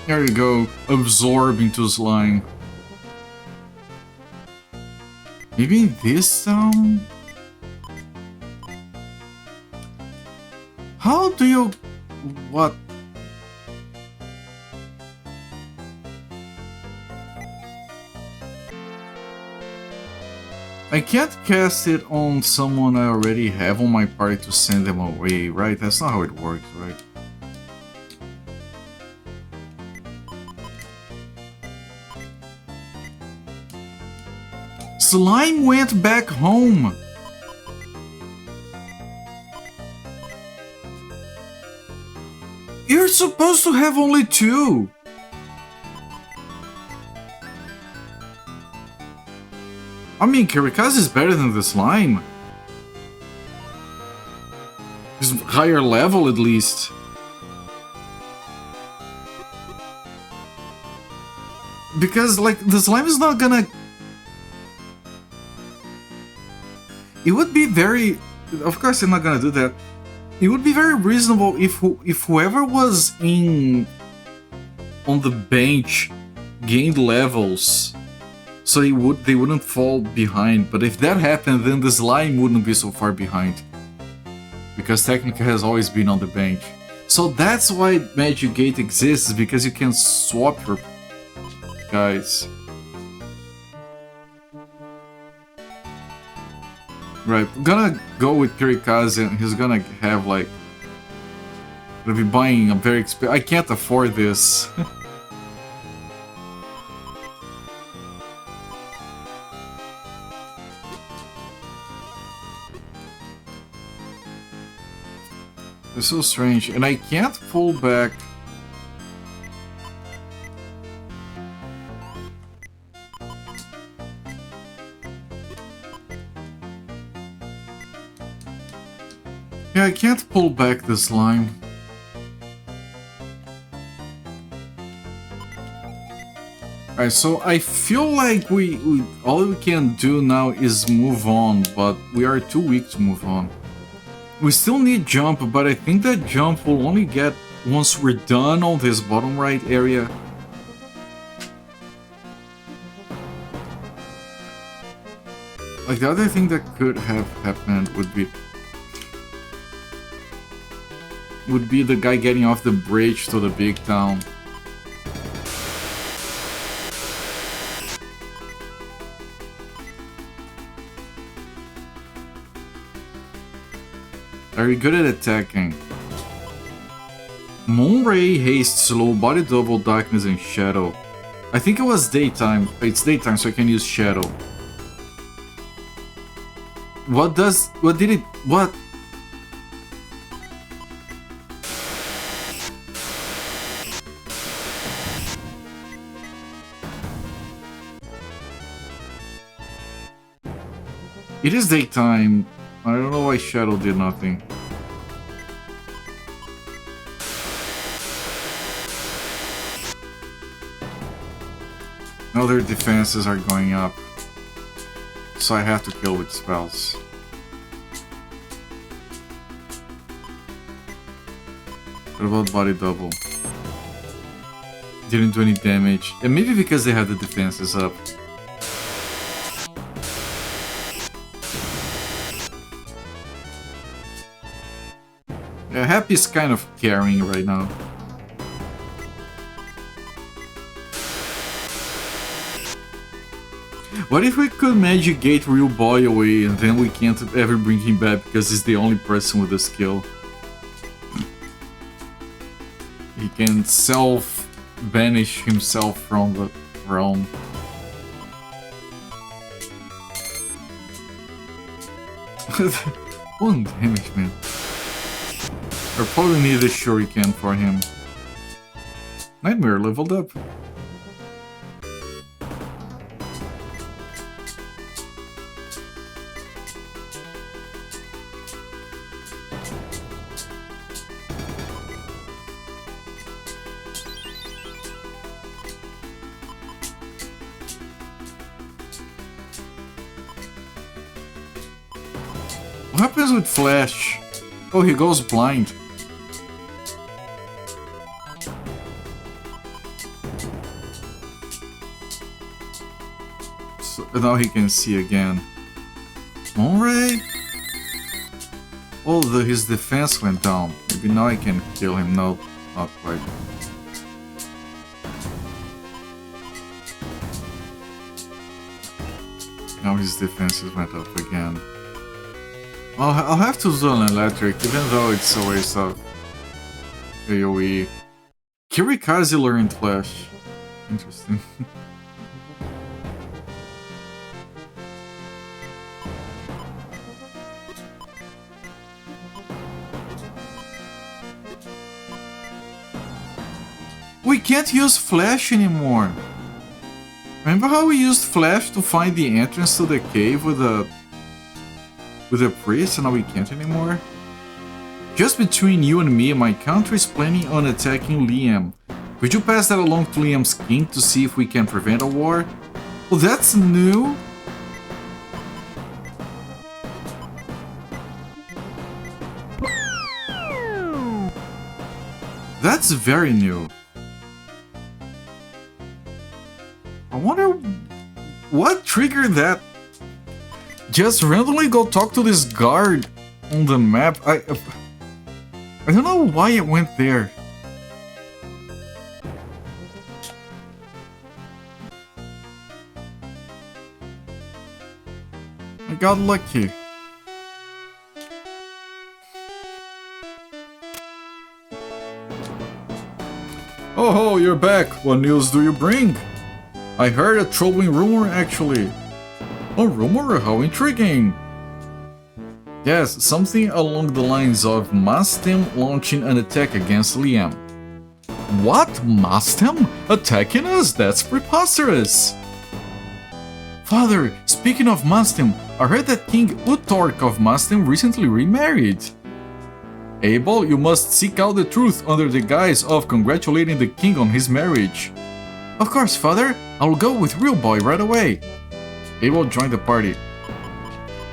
There you go, absorb into slime. Maybe this town? How do you... what? I can't cast it on someone I already have on my party to send them away, right? That's not how it works, right? Slime went back home! You're supposed to have only 2! I mean, Kirikaze is better than the slime. He's higher level at least. Because, like, the slime is not gonna... It would be very... Of course I'm not gonna do that. It would be very reasonable if whoever was on the bench gained levels, so they wouldn't fall behind. But if that happened, then the slime wouldn't be so far behind, because Technica has always been on the bench. So that's why Magic Gate exists, because you can swap your guys. Right, I'm gonna go with Kirikaze, and he's gonna have like... Gonna be buying a very expensive... I can't afford this. It's so strange, and I can't pull back. Yeah, I can't pull back the slime. Alright, so I feel like we all we can do now is move on, but we are too weak to move on. We still need jump, but I think that jump will only get once we're done on this bottom right area. Like, the other thing that could have happened would be the guy getting off the bridge to the big town. Are you good at attacking? Moonray, haste, slow, body double, darkness, and shadow. I think it was daytime. It's daytime, so I can use shadow. What did it... What? It is daytime. I don't know why shadow did nothing. Now their defenses are going up. So I have to kill with spells. What about body double? Didn't do any damage. And maybe because they have the defenses up. Yeah, Happy's kind of carrying right now. What if we could magic gate Real Boy away and then we can't ever bring him back because he's the only person with the skill? He can self-banish himself from the realm. One damage, man. I probably need a shuriken for him. Nightmare leveled up. What happens with Flash? Oh, he goes blind. So now he can see again. Moonray? Oh, his defense went down. Maybe now I can kill him. No, not quite. Now his defenses went up again. I'll have to do an electric, even though it's a waste of AoE. Kirikaze learned Flash. Interesting. We can't use Flash anymore. Remember how we used Flash to find the entrance to the cave with a priest, and now we can't anymore? Just between you and me, my country is planning on attacking Liam. Could you pass that along to Liam's king to see if we can prevent a war? Well, that's new. That's very new. I wonder what triggered that. Just randomly go talk to this guard on the map. I don't know why it went there. I got lucky. Oh, you're back. What news do you bring? I heard a troubling rumor, actually. A rumor? How intriguing! Yes, something along the lines of Maten launching an attack against Liam. What? Maten? Attacking us? That's preposterous! Father, speaking of Maten, I heard that King Utork of Maten recently remarried. Abel, you must seek out the truth under the guise of congratulating the king on his marriage. Of course, father. I'll go with Real Boy right away. Abel joined the party.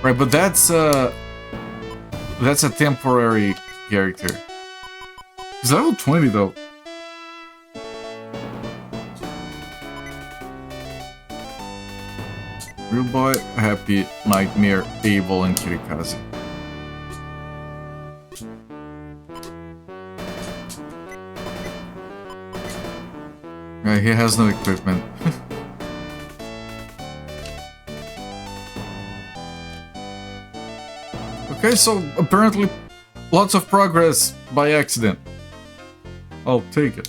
Right, but that's a temporary character. He's level 20 though. Real Boy, Happy, Nightmare, Abel, and Kirikaze. He has no equipment. Okay, so apparently lots of progress by accident. I'll take it.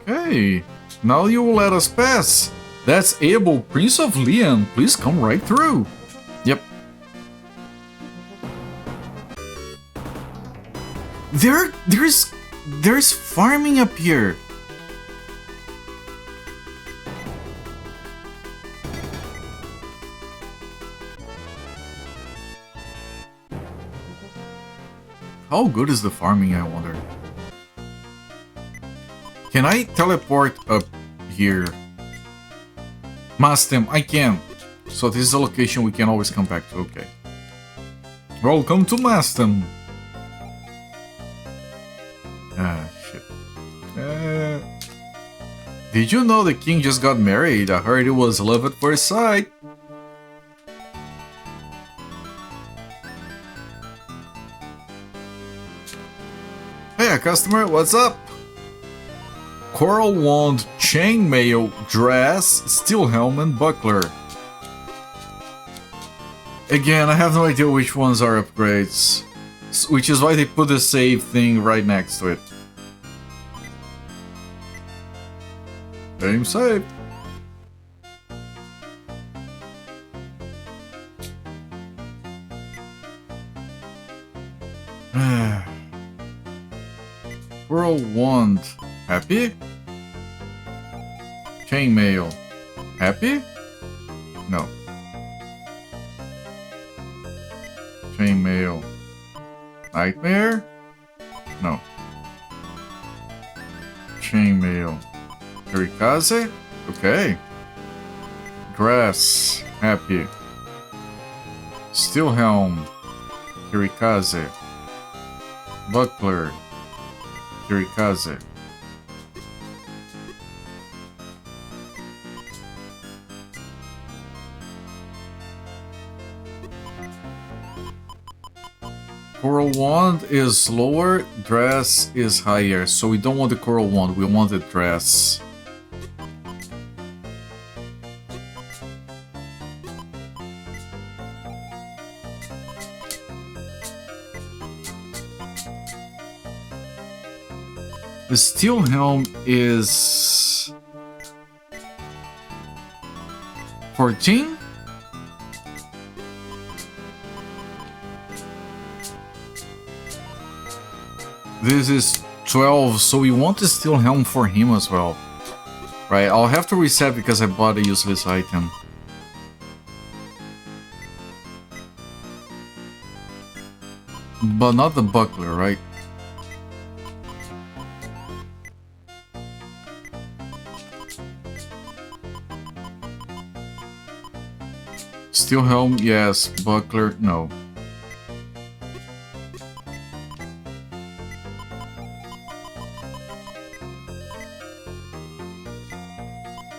Okay, now you will let us pass. That's Abel, Prince of Leon. Please come right through. Yep. There's farming up here. How good is the farming, I wonder? Can I teleport up here? Masten, I can. So this is a location we can always come back to, okay. Welcome to Masten. Ah, shit. Did you know the king just got married? I heard it was love at first sight. Hey, customer, what's up? Coral wand, chainmail, dress, steel helm, and buckler. Again, I have no idea which ones are upgrades, which is why they put the save thing right next to it. Game saved. Coral wand. Happy? Chainmail. Happy? No. Chainmail. Nightmare? No. Chainmail. Kirikaze? Okay. Grass. Happy. Steel helm. Kirikaze. Buckler. Kirikaze. Coral wand is lower, dress is higher, so we don't want the coral wand, we want the dress. The steel helm is 14? This is 12, so we want the steel helm for him as well. Right, I'll have to reset because I bought a useless item. But not the buckler, right? Steel helm, yes. Buckler, no.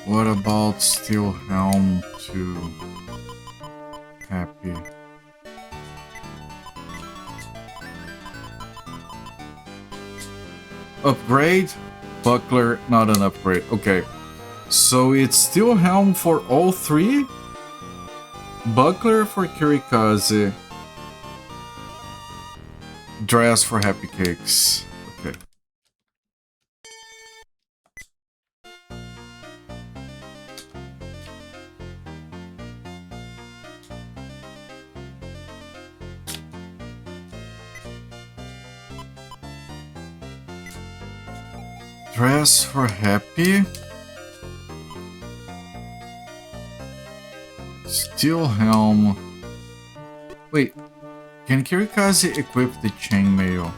What about steel helm to happy? upgrade. Buckler, not an upgrade. Okay. So it's steel helm for all three. Buckler for Kirikaze. Dress for Happy Cakes. Okay. Dress for Happy. Steel helm. Wait, can Kirikaze equip the chainmail?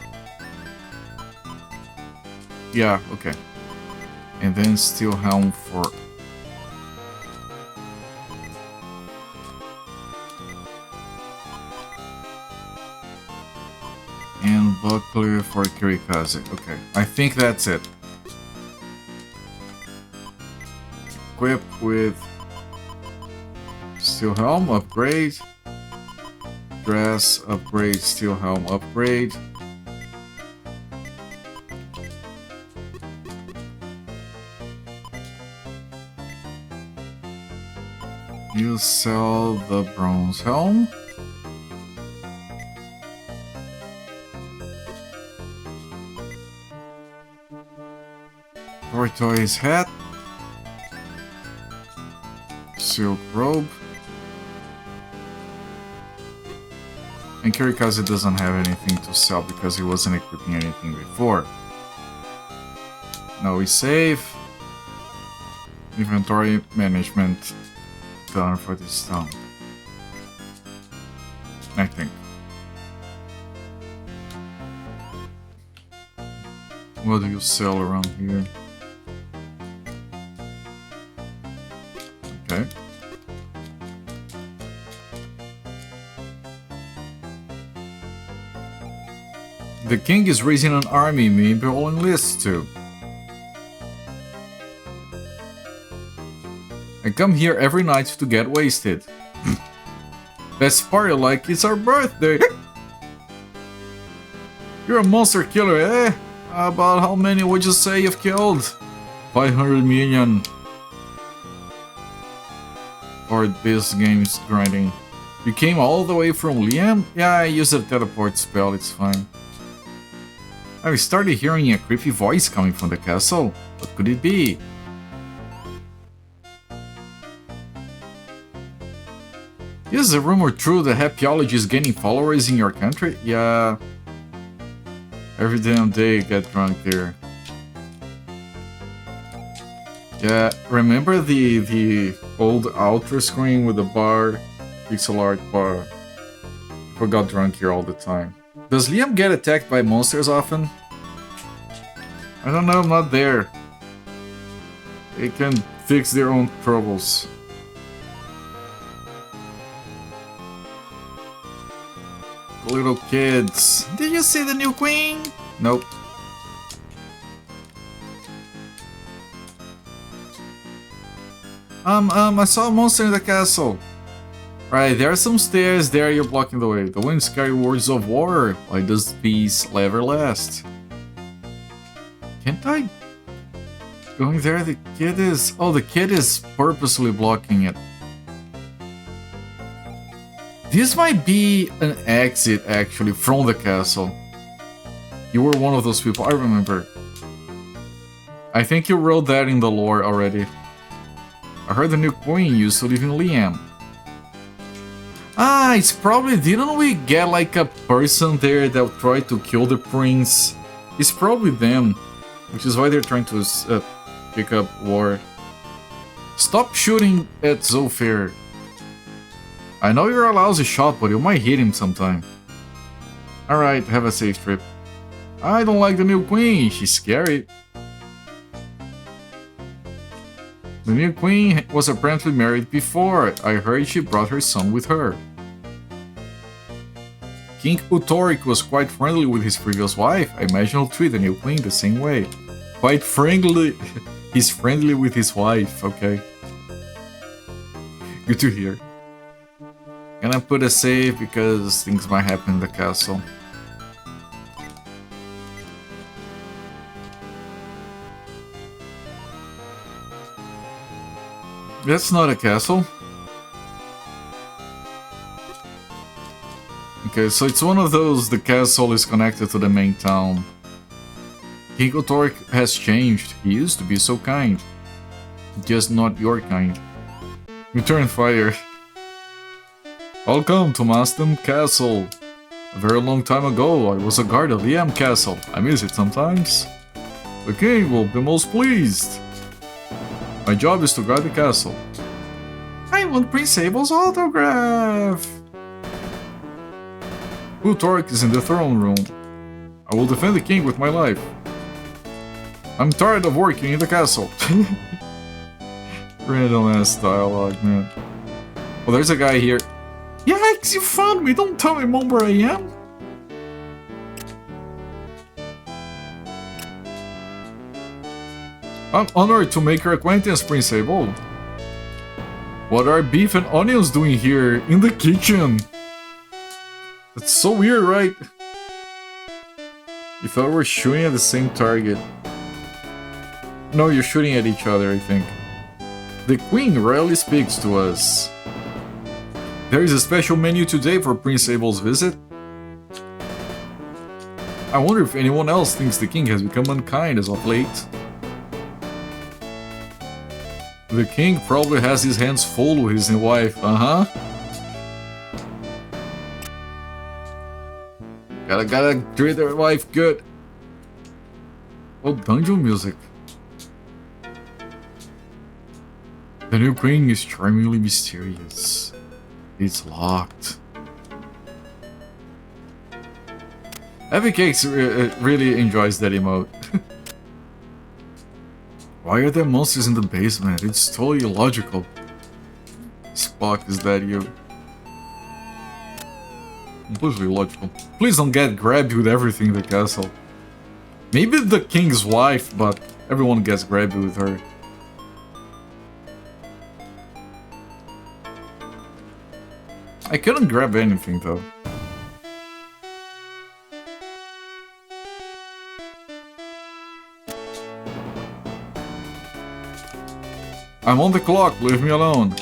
Yeah, okay. And then steel helm for... And buckler for Kirikaze. Okay, I think that's it. Equip with... Steel helm, upgrade. Dress, upgrade, steel helm, upgrade. You sell the bronze helm. Tortoise hat. Silk robe. And Kirikaze doesn't have anything to sell because he wasn't equipping anything before. Now we save. Inventory management done for this town. I think. What do you sell around here? Okay. The king is raising an army, maybe I'll enlist too. I come here every night to get wasted. Let's party like it's our birthday. You're a monster killer, eh? About how many would you say you've killed? 500 million. Or this game's grinding. You came all the way from Liam? Yeah, I used a teleport spell, it's fine. I started hearing a creepy voice coming from the castle. What could it be? Is the rumor true that Happyology is gaining followers in your country? Yeah. Every damn day I get drunk here. Yeah, remember the old outro screen with the bar, pixel art bar? I got drunk here all the time. Does Liam get attacked by monsters often? I don't know, I'm not there. They can fix their own troubles. Little kids. Did you see the new queen? Nope. I saw a monster in the castle. Right, there are some stairs there, you're blocking the way. The winds carry words of war. Why does peace ever last? Can't I? Going there, the kid is... Oh, the kid is purposely blocking it. This might be an exit, actually, from the castle. You were one of those people, I remember. I think you wrote that in the lore already. I heard the new queen used to live in Liam. Ah, it's probably... Didn't we get like a person there that tried to kill the prince? It's probably them. Which is why they're trying to pick up war. Stop shooting at Zolfair. I know you're a lousy shot, but you might hit him sometime. Alright, have a safe trip. I don't like the new queen, she's scary. The new queen was apparently married before. I heard she brought her son with her. King Utoric was quite friendly with his previous wife. I imagine he'll treat the new queen the same way. Quite friendly. He's friendly with his wife, okay. Good to hear. Gonna put a save because things might happen in the castle. That's not a castle. Okay, so it's one of those, the castle is connected to the main town. King Otork has changed. He used to be so kind. Just not your kind. Return fire. Welcome to Maten Castle. A very long time ago, I was a guard of Liam Castle. I miss it sometimes. The king will be most pleased. My job is to guard the castle. I want Prince Abel's autograph. Otork is in the throne room. I will defend the king with my life. I'm tired of working in the castle. Random ass dialogue, man. Well, there's a guy here. Yikes, you found me! Don't tell me, Mom, where I am! I'm honored to make your acquaintance, Prince Abel. What are beef and onions doing here in the kitchen? That's so weird, right? If I were shooting at the same target. No, you're shooting at each other, I think. The Queen rarely speaks to us. There is a special menu today for Prince Abel's visit. I wonder if anyone else thinks the king has become unkind as of late. The king probably has his hands full with his new wife, Gotta treat their wife good. Oh, dungeon music. The new queen is charmingly mysterious. It's locked. Heavy Cakes really enjoys that emote. Why are there monsters in the basement? It's totally illogical. Spock, is that you? Completely illogical. Please don't get grabbed with everything in the castle. Maybe the king's wife, but everyone gets grabbed with her. I couldn't grab anything though. I'm on the clock, leave me alone.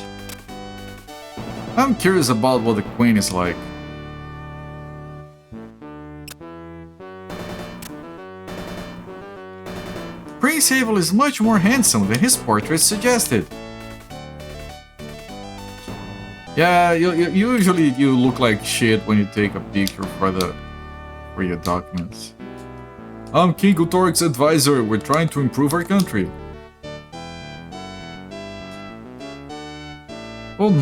I'm curious about what the queen is like. Prince Abel is much more handsome than his portrait suggested. Yeah, usually you look like shit when you take a picture for your documents. I'm King Otork's advisor. We're trying to improve our country. Oh,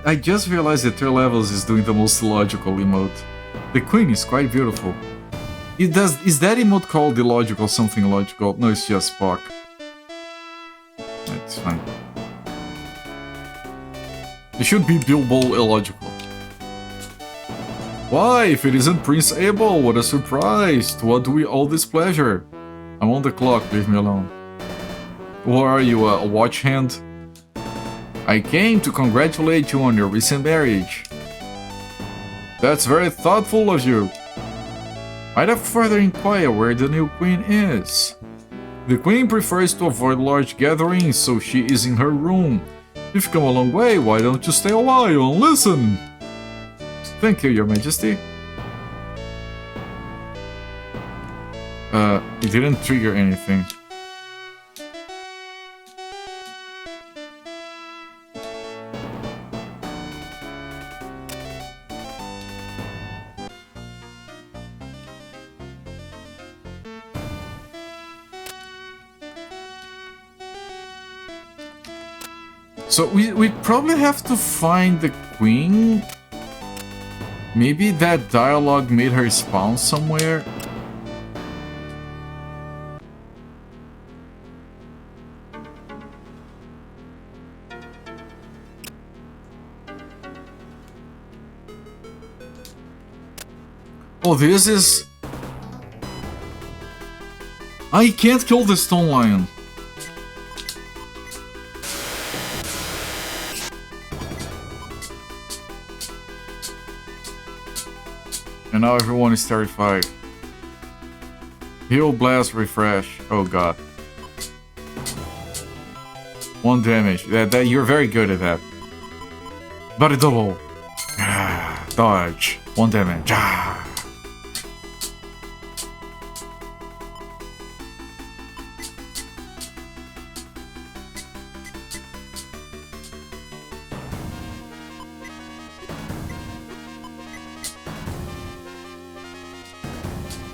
I just realized that 3 levels is doing the most illogical emote. The queen is quite beautiful. Is that emote called illogical something illogical? No, it's just Spock. That's fine. It should be Bilbo illogical. Why, if it isn't Prince Abel, what a surprise! To what do we owe this pleasure? I'm on the clock, leave me alone. What are you, a watch hand? I came to congratulate you on your recent marriage. That's very thoughtful of you. I'd have further inquire where the new queen is. The queen prefers to avoid large gatherings, so she is in her room. You've come a long way, why don't you stay a while and listen? Thank you, Your Majesty. It didn't trigger anything. So we probably have to find the queen. Maybe that dialogue made her spawn somewhere. Oh, this is... I can't kill the stone lion. And now everyone is terrified. Heal, blast, refresh. Oh god. 1 damage. That you're very good at that. Body double. Dodge. 1 damage.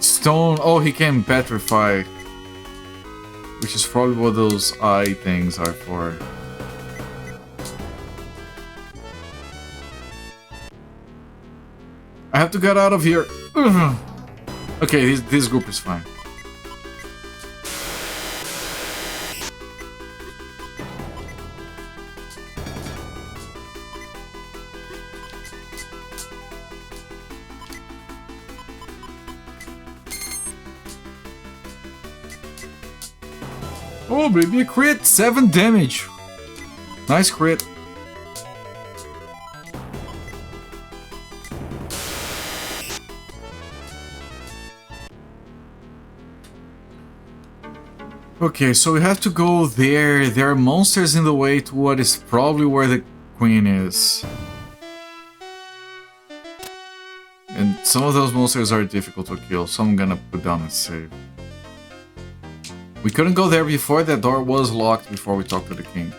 Stone. Oh, he can petrify. Which is probably what those eye things are for. I have to get out of here. Okay, this group is fine. Oh, baby, a crit! 7 damage! Nice crit. Okay, so we have to go there. There are monsters in the way to what is probably where the queen is. And some of those monsters are difficult to kill, so I'm gonna put down a save. We couldn't go there before, that door was locked before we talked to the king.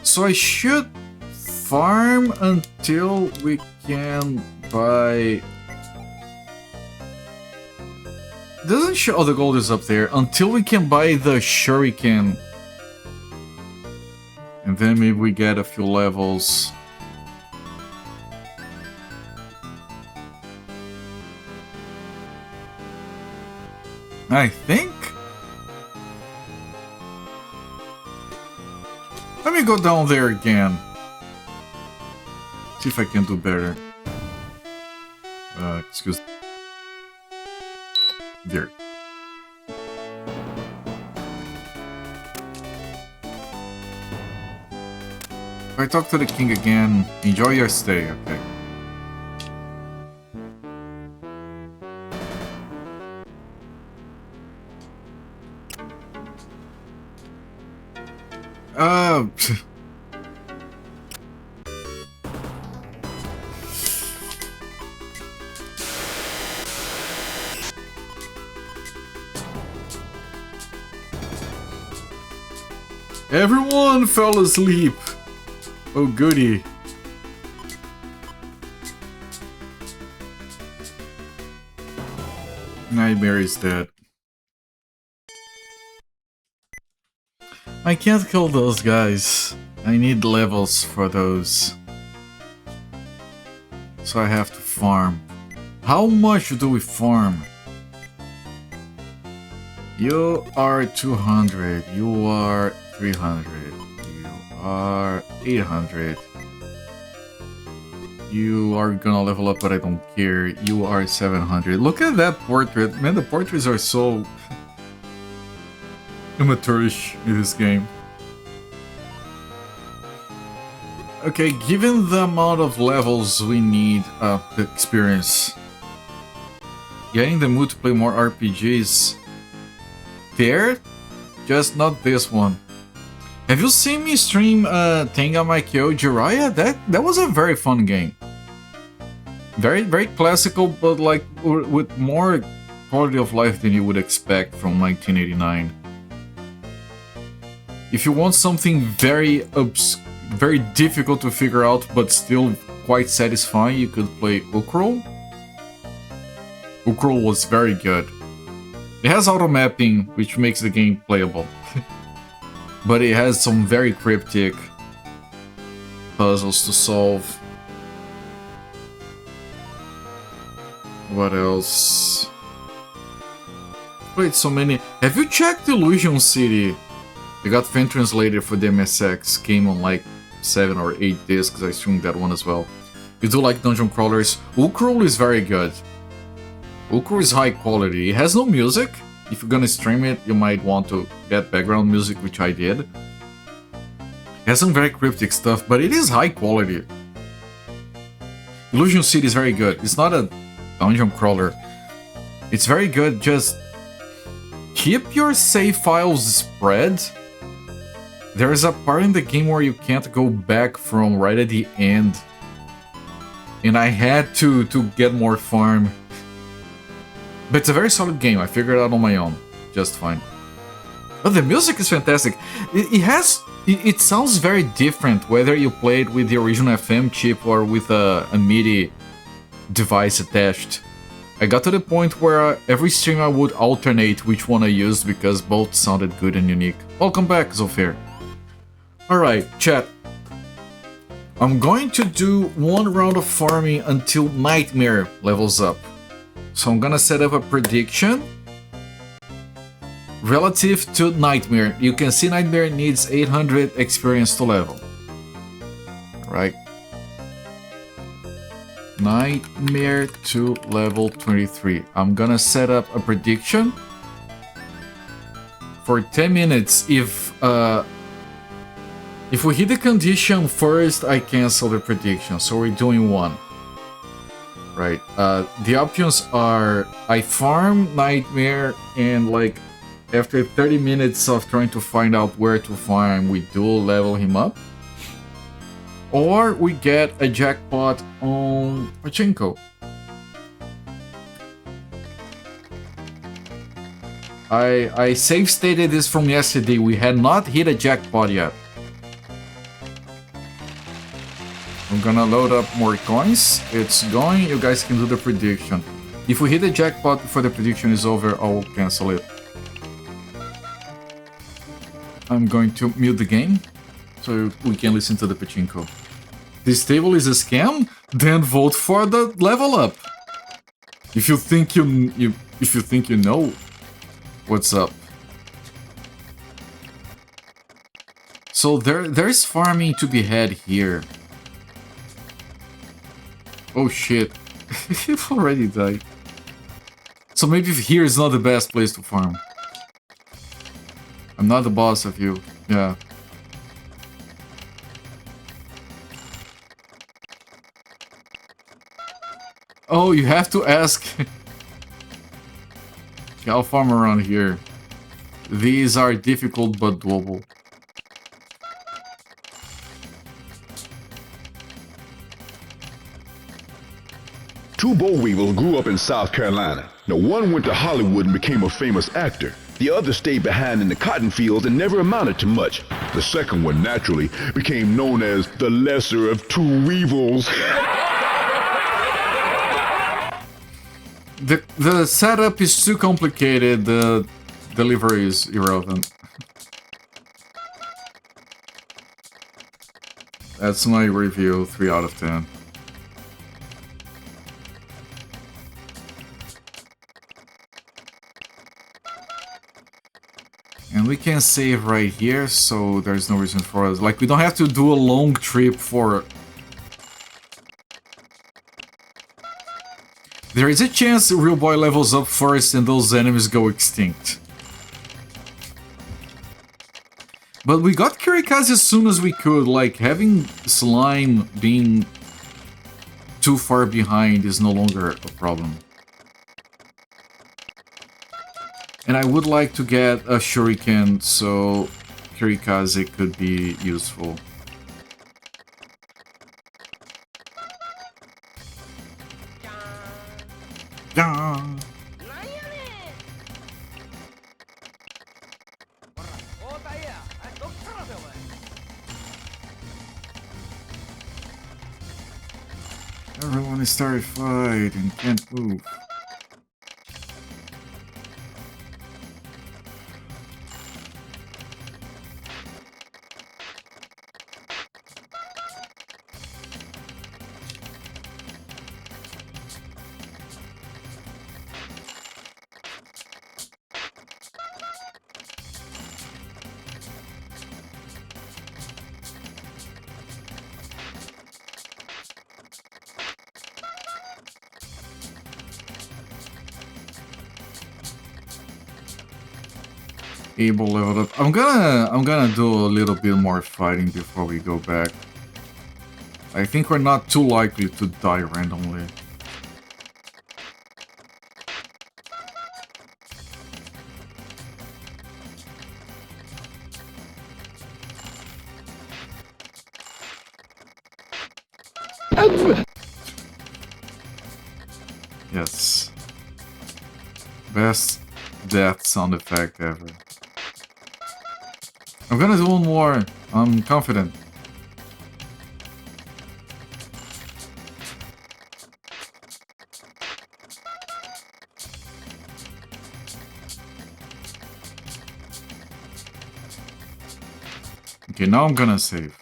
So I should farm until we can buy... Doesn't show... Oh, the gold is up there. Until we can buy the shuriken. And then maybe we get a few levels. I think. Let me go down there again. See if I can do better. Excuse. There. If I talk to the king again, enjoy your stay, okay? Everyone fell asleep. Oh, goody. Nightmare is dead. I can't kill those guys. I need levels for those. So I have to farm. How much do we farm? You are 200. You are 300. You are 800. You are gonna level up, but I don't care. You are 700. Look at that portrait. Man, the portraits are so amateurish in this game. Okay, given the amount of levels we need, the experience, getting the mood to play more RPGs, there, just not this one. Have you seen me stream Tenga Maikyo Jiraiya? That was a very fun game. Very classical, but like with more quality of life than you would expect from 1989. If you want something very difficult to figure out, but still quite satisfying, you could play Ukroll. Ukroll was very good. It has auto mapping, which makes the game playable. But it has some very cryptic puzzles to solve. What else? Played so many. Have you checked Illusion City? They got fan translated for the MSX. Came on like 7 or 8 discs. I streamed that one as well. You do like dungeon crawlers? Ukroll is very good. Ukroll is high quality. It has no music. If you're gonna stream it, you might want to get background music, which I did. It has some very cryptic stuff, but it is high quality. Illusion City is very good. It's not a dungeon crawler. It's very good, just keep your save files spread. There's a part in the game where you can't go back from right at the end. And I had to get more farm. But it's a very solid game. I figured it out on my own. Just fine. But the music is fantastic. It sounds very different whether you play it with the original FM chip or with a MIDI device attached. I got to the point where every stream I would alternate which one I used because both sounded good and unique. Welcome back, Zolfair. Alright, chat. I'm going to do one round of farming until Nightmare levels up. So I'm gonna set up a prediction relative to Nightmare. You can see Nightmare needs 800 experience to level. Right. Nightmare to level 23. I'm gonna set up a prediction for 10 minutes. If we hit the condition first, I cancel the prediction. So we're doing one. Right. The options are I farm Nightmare and like after 30 minutes of trying to find out where to farm, we dual level him up. Or we get a jackpot on Pachinko. I save stated this from yesterday. We had not hit a jackpot yet. I'm gonna load up more coins. It's going. You guys can do the prediction. If we hit the jackpot before the prediction is over, I'll cancel it. I'm going to mute the game so we can listen to the Pachinko. This table is a scam? Then vote for the level up. If you think you know what's up. So there's farming to be had here. Oh shit. It already died. So maybe here is not the best place to farm. I'm not the boss of you. Yeah. Oh, you have to ask. Okay, I'll farm around here. These are difficult but doable. Two boll weevils grew up in South Carolina. Now one went to Hollywood and became a famous actor. The other stayed behind in the cotton fields and never amounted to much. The second one naturally became known as the lesser of two weevils. The setup is too complicated, the delivery is irrelevant. That's my review, 3 out of 10. And we can save right here, so there's no reason for us. Like, we don't have to do a long trip for... There is a chance the real boy levels up first and those enemies go extinct. But we got Kirikaze as soon as we could. Like, having slime being too far behind is no longer a problem. And I would like to get a shuriken, so Kirikaze could be useful. Yeah. Everyone is terrified and can't move. Able leveled up. I'm gonna do a little bit more fighting before we go back. I think we're not too likely to die randomly. Yes. Best death sound effect ever. I'm gonna do one more. I'm confident. Okay, now I'm gonna save.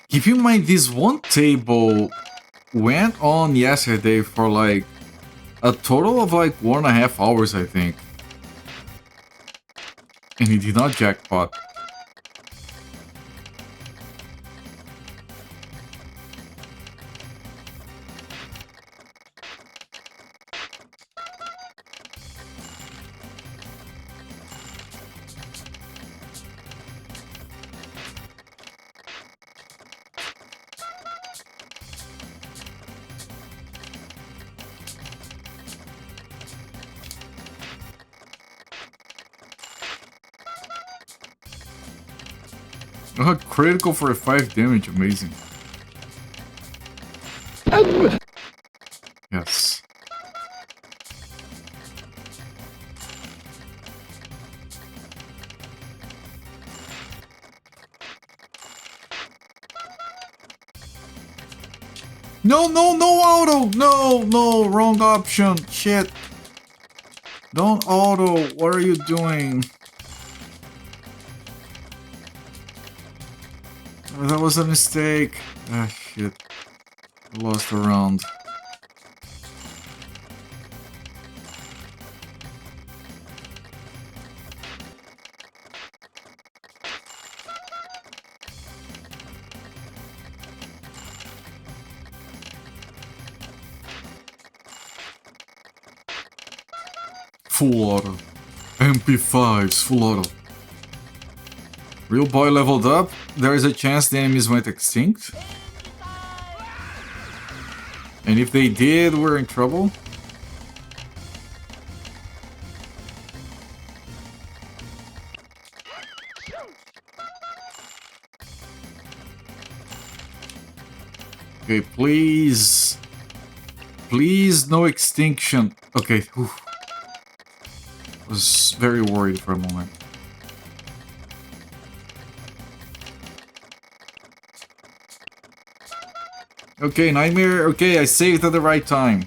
Keep in mind, this one table went on yesterday for like a total of like 1.5 hours, I think. And he did not jackpot. Oh, critical for a 5 damage, amazing. Yes. No, no, no auto! No, no, wrong option. Shit. Don't auto. What are you doing? That was a mistake. Ah, shit. I lost a round. Full auto. MP5s, full auto. Real boy leveled up. There is a chance the enemies went extinct. And if they did, we're in trouble. Okay, please. Please, no extinction. Okay, whew. I was very worried for a moment. Okay, Nightmare. Okay, I saved at the right time.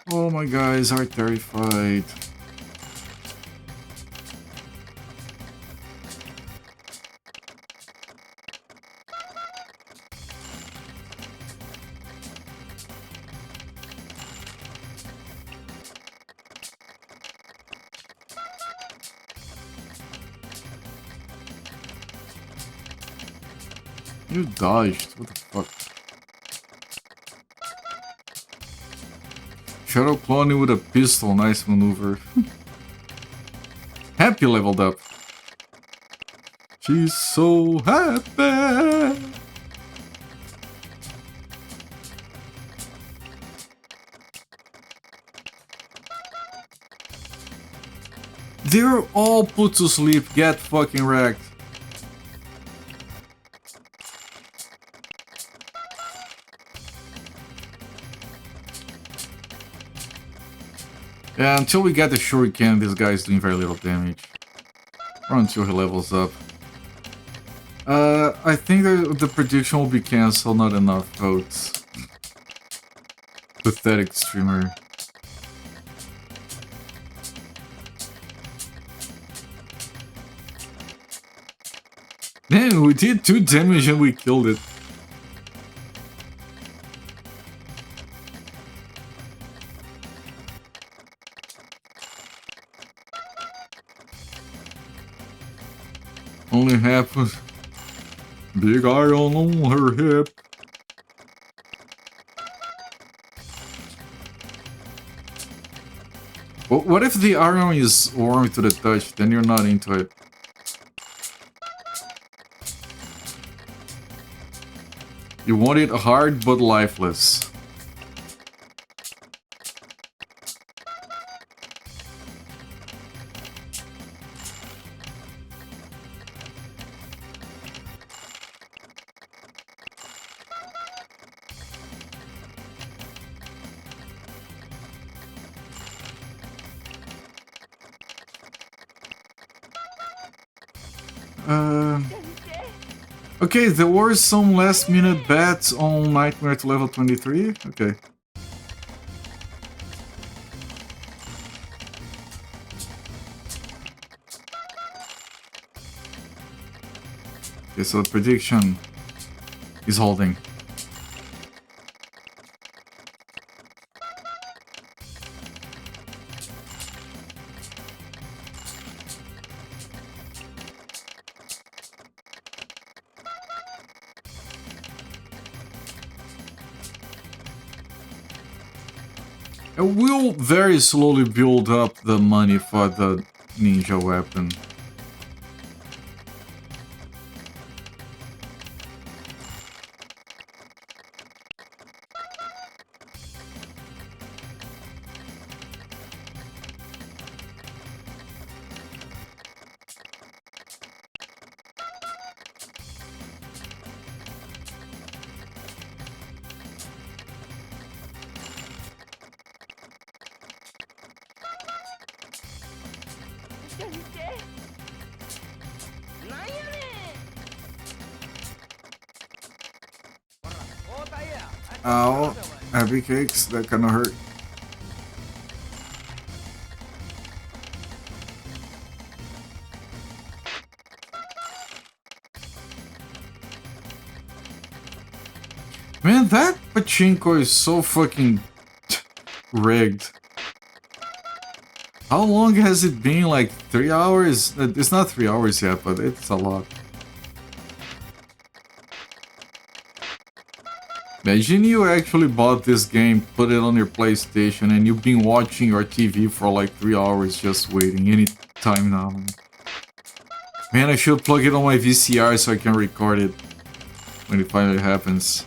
Oh, my guys are terrified. You dodged. What the fuck? Shadow cloning with a pistol. Nice maneuver. Happy leveled up. She's so happy. They're all put to sleep. Get fucking wrecked. Yeah, until we get the shuriken, this guy's doing very little damage. Or until he levels up. I think the prediction will be cancelled, not enough votes. Pathetic streamer. we did 2 damage and we killed it. Only happens. Big iron on her hip. What if the iron is warm to the touch? Then you're not into it. You want it hard but lifeless. Okay, there were some last minute bets on Nightmare to level 23. Okay. Okay, so the prediction is holding. And we'll very slowly build up the money for the ninja weapon. Ow, happy cakes, that kinda hurt. Man, that pachinko is so fucking rigged. How long has it been? Like 3 hours? It's not 3 hours yet, but it's a lot. Imagine you actually bought this game, put it on your PlayStation, and you've been watching your TV for like 3 hours just waiting any time now. Man, I should plug it on my VCR so I can record it when it finally happens.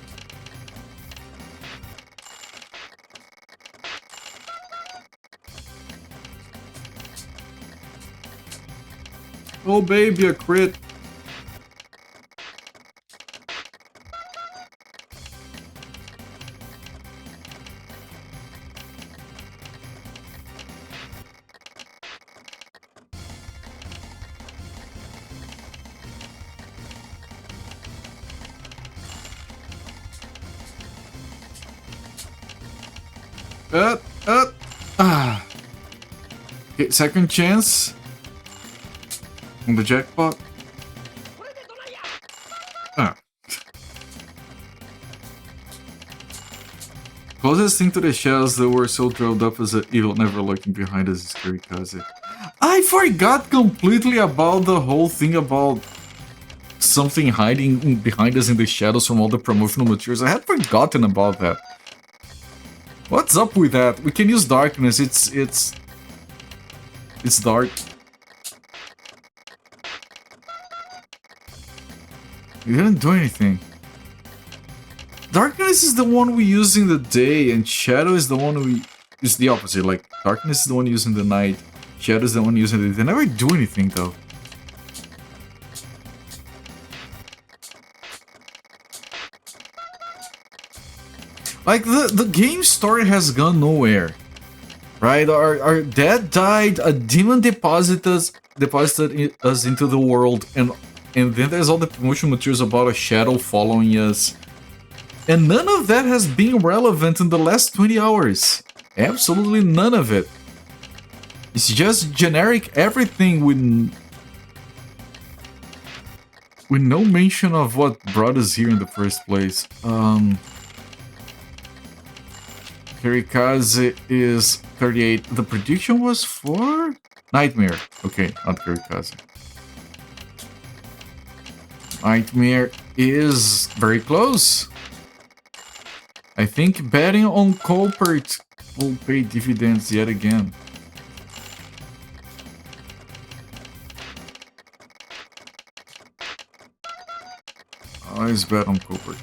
Oh baby, a crit! Okay, second chance on the jackpot. Closest thing to the shells that were so drilled up as an evil never looking behind us is Kirikaze. I forgot completely about the whole thing about something hiding behind us in the shadows from all the promotional materials. I had forgotten about that. What's up with that? We can use darkness. It's dark. You didn't do anything. Darkness is the one we use in the day, and shadow is the one we use the opposite. Like darkness is the one used in the night, shadow is the one used in the day. They never do anything though. Like the game story has gone nowhere. Right? Our dad died, a demon deposited us into the world, and then there's all the promotional materials about a shadow following us. And none of that has been relevant in the last 20 hours. Absolutely none of it. It's just generic everything with... with no mention of what brought us here in the first place. Kirikaze is 38. The prediction was for Nightmare. Okay, not Kirikaze. Nightmare is very close. I think betting on Colpert will pay dividends yet again. Always bet on Colpert.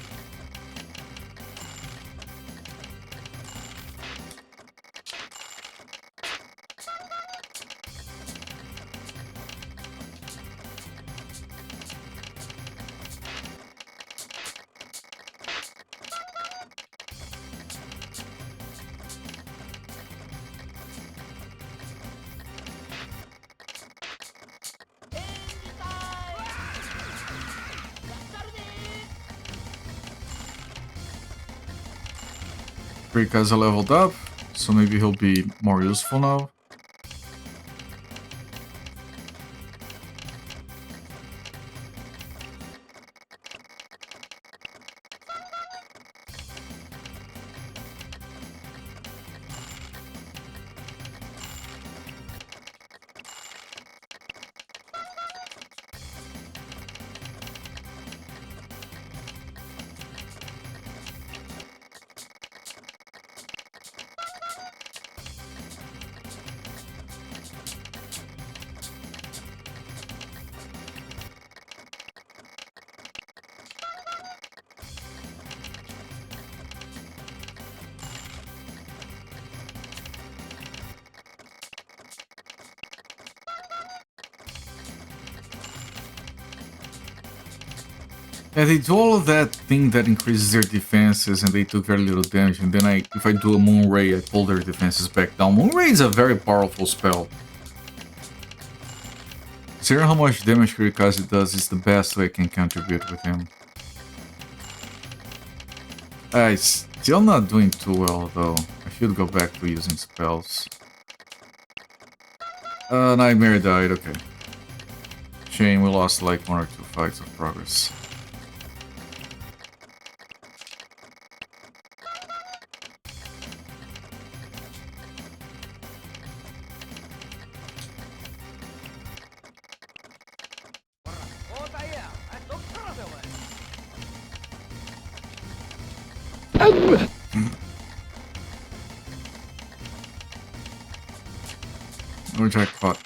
Rikaza leveled up, so maybe he'll be more useful now. Yeah, they do all of that thing that increases their defenses and they took very little damage, and then if I do a Moon Ray, I pull their defenses back down. Moon Ray is a very powerful spell. Considering how much damage Kirikaze does, is the best way I can contribute with him. Still not doing too well though. I should go back to using spells. Nightmare died, okay. Shame, we lost like 1 or 2 fights of progress. No jackpot.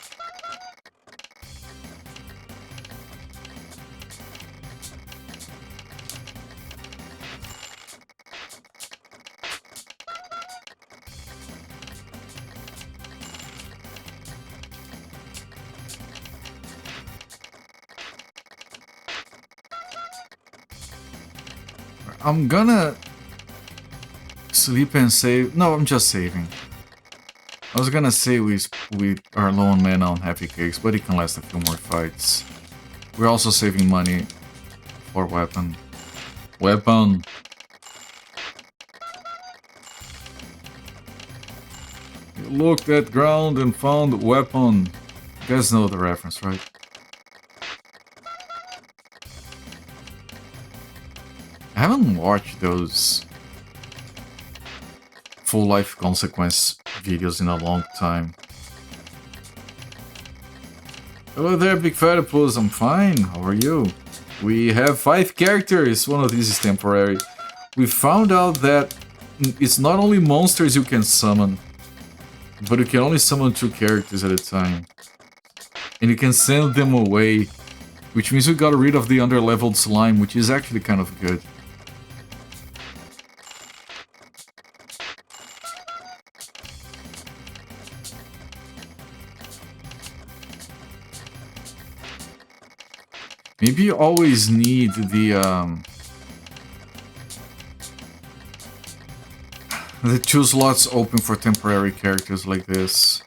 I'm gonna sleep and save. No, I'm just saving. I was gonna say we are low on mana on Happy Cakes, but it can last a few more fights. We're also saving money for weapon. Weapon! You looked at ground and found weapon. You guys know the reference, right? I haven't watched those full life consequence videos in a long time. Hello there, Big Fatipus, I'm fine, how are you? We have 5 characters, one of these is temporary. We found out that it's not only monsters you can summon, but you can only summon 2 characters at a time. And you can send them away, which means we got rid of the underleveled slime, which is actually kind of good. Maybe you always need the 2 slots open for temporary characters like this.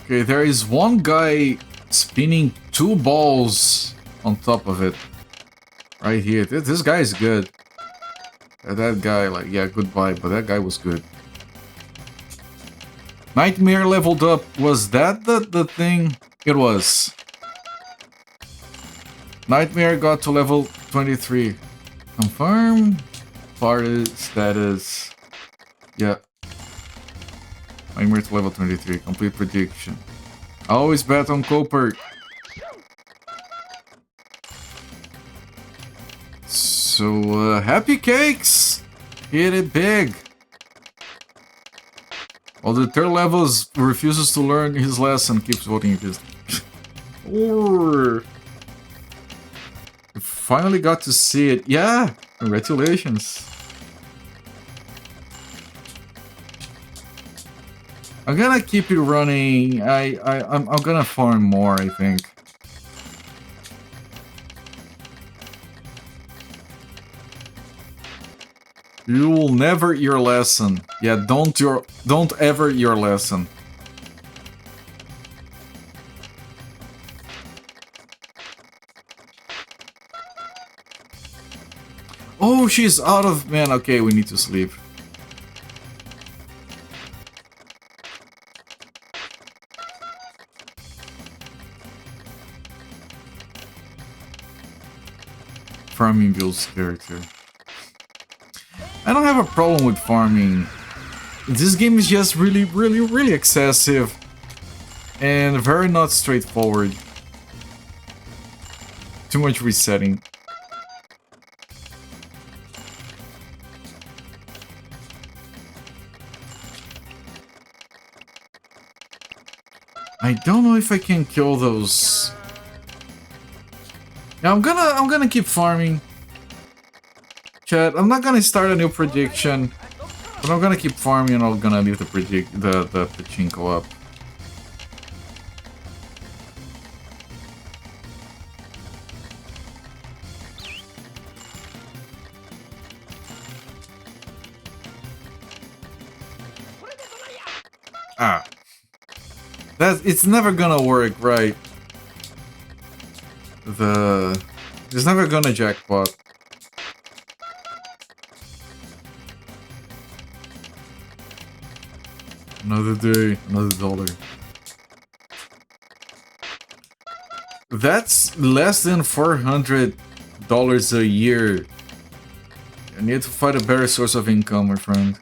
Okay, there is one guy spinning 2 balls on top of it. Right here. This guy is good. That guy, like, yeah, goodbye, but that guy was good. Nightmare leveled up. Was that the thing? It was. Nightmare got to level 23. Confirm. Party status. Yeah. Nightmare to level 23. Complete prediction. I always bet on Cooper. So, happy cakes! Hit it big! While the third level refuses to learn his lesson, keeps voting his... Finally got to see it. Yeah! Congratulations. I'm gonna keep it running. I'm gonna farm more, I think. You will never your lesson. Yeah, don't ever your lesson. Oh, she's out of... Man, okay, we need to sleep. Farming builds character. I don't have a problem with farming. This game is just really excessive. And very not straightforward. Too much resetting. I don't know if I can kill those. Yeah, I'm gonna keep farming. Chat, I'm not gonna start a new prediction, but I'm gonna keep farming and I'm gonna leave the pachinko up. Ah. It's never gonna work, right? It's never gonna jackpot. Another day, another dollar. That's less than $400 a year. I need to find a better source of income, my friend.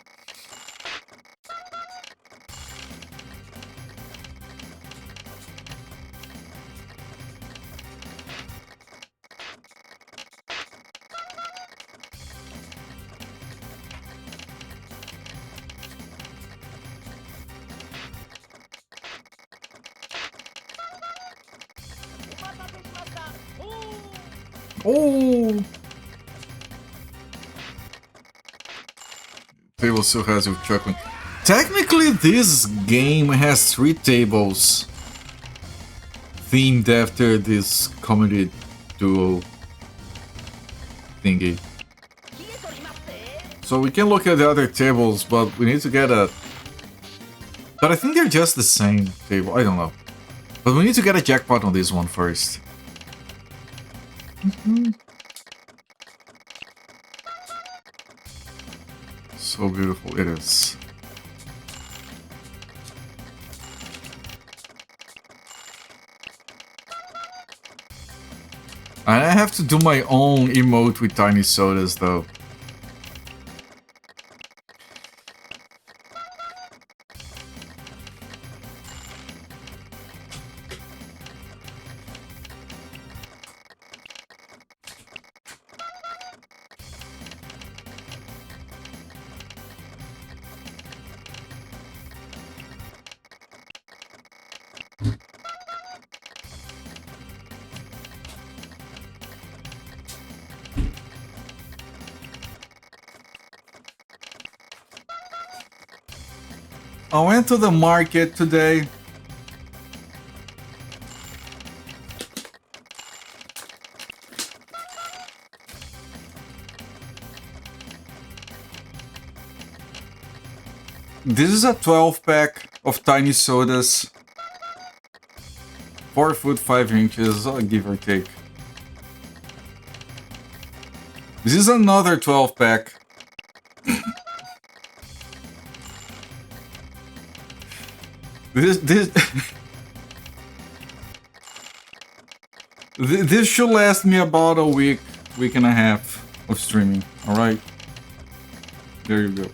Oh! Table still has you chuckling. Technically, this game has 3 tables themed after this comedy duo thingy. So we can look at the other tables, but we need to get a... But I think they're just the same table, I don't know. But we need to get a jackpot on this one first. So beautiful it is. I have to do my own emote with tiny sodas though. I went to the market today. This is a 12-pack of tiny sodas. 4 foot 5 inches, give or take. This is another 12-pack. This this should last me about a week and a half of streaming. All right, there you go.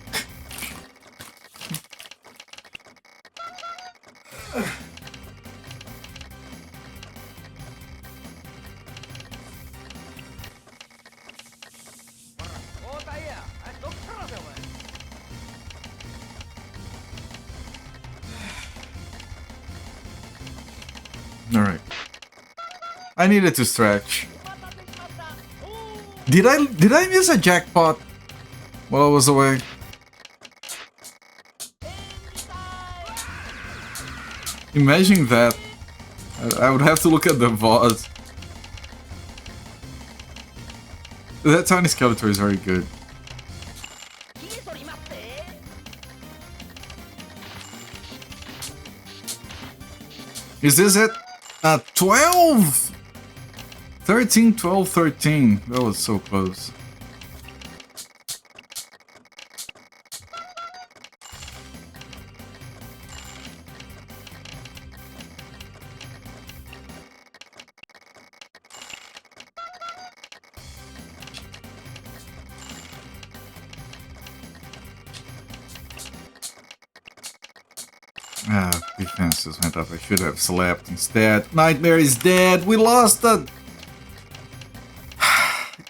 Alright. I needed to stretch. Did I miss a jackpot while I was away? Imagine that. I would have to look at the VOD. That tiny Skeletor is very good. Is this it? 12! 13, 12, 13. That was so close. Defenses went up. I should have slept instead. Nightmare is dead. We lost it.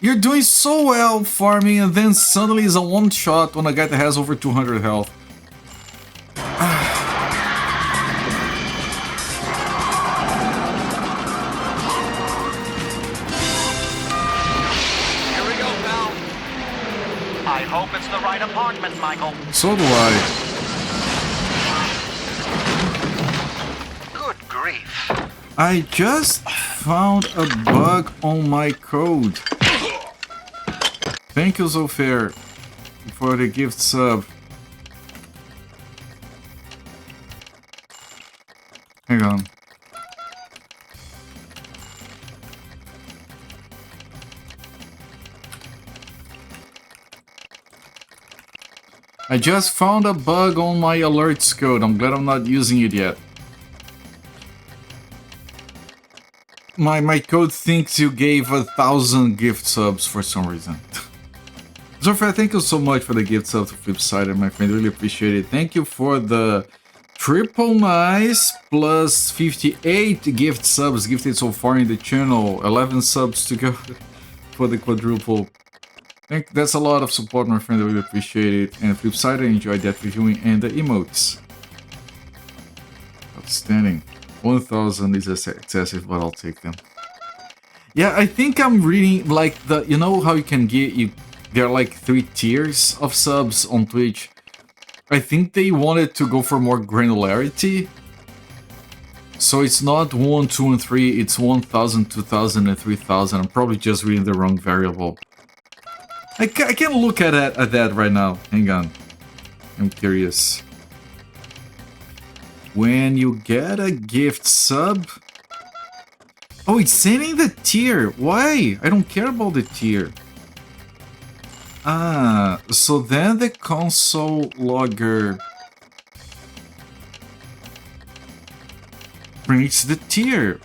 You're doing so well farming, and then suddenly is a one shot on a guy that has over 200 health. Here we go, pal. I hope it's the right apartment, Michael. So do I. I just found a bug on my code. Thank you, Zofair, for the gift sub. Hang on. I just found a bug on my alerts code. I'm glad I'm not using it yet. My code thinks you gave 1,000 gift subs for some reason. Zorfa, thank you so much for the gift subs to Flipside, my friend. Really appreciate it. Thank you for the triple nice plus 58 gift subs gifted so far in the channel. 11 subs to go for the quadruple. That's a lot of support, my friend. I really appreciate it. And Flipside, I enjoyed that reviewing and the emotes. Outstanding. 1,000 is excessive, but I'll take them. Yeah, I think I'm reading like the, you know how you can get, there are like 3 tiers of subs on Twitch. I think they wanted to go for more granularity. So it's not 1, 2, and 3, it's 1,000, 2,000, and 3,000. I'm probably just reading the wrong variable. I can look at that right now. Hang on. I'm curious. When you get a gift sub... Oh, it's sending the tier. Why? I don't care about the tier. Ah, so then the console logger prints the tier.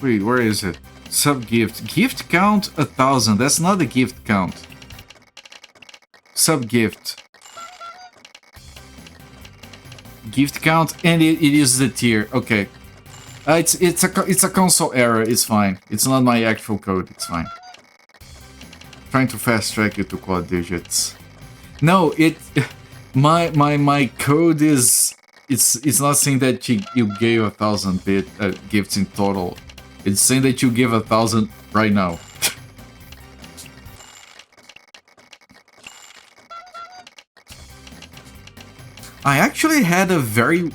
Wait, where is it? Sub gift. Gift count 1,000. That's not the gift count. Sub gift. Gift count, and it is the tier. Okay. It's a console error. It's fine. It's not my actual code. It's fine. Trying to fast track it to quad digits. No, my code is it's not saying that you gave 1,000 gifts in total. It's saying that you give 1,000 right now. I actually had a very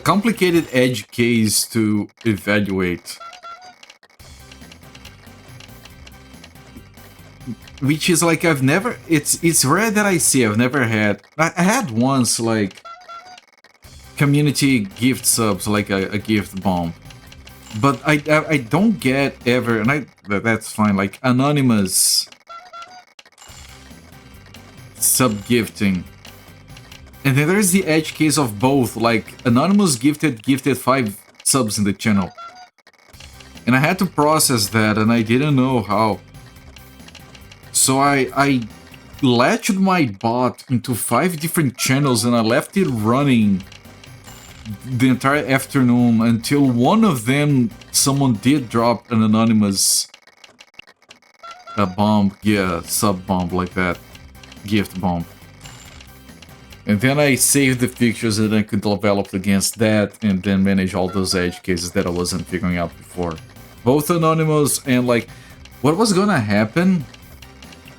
complicated edge case to evaluate, which is like I've never. It's rare that I see. I've never had. I had once like community gift subs, like a gift bomb, but I don't get ever, and that's fine. Like anonymous sub-gifting. And then there's the edge case of both, like Anonymous gifted 5 subs in the channel. And I had to process that and I didn't know how. So I latched my bot into 5 different channels and I left it running the entire afternoon until one of them, someone did drop an Anonymous bomb, yeah, sub bomb like that, gift bomb. And then I saved the pictures and I could develop against that and then manage all those edge cases that I wasn't figuring out before. Both Anonymous and like, what was gonna happen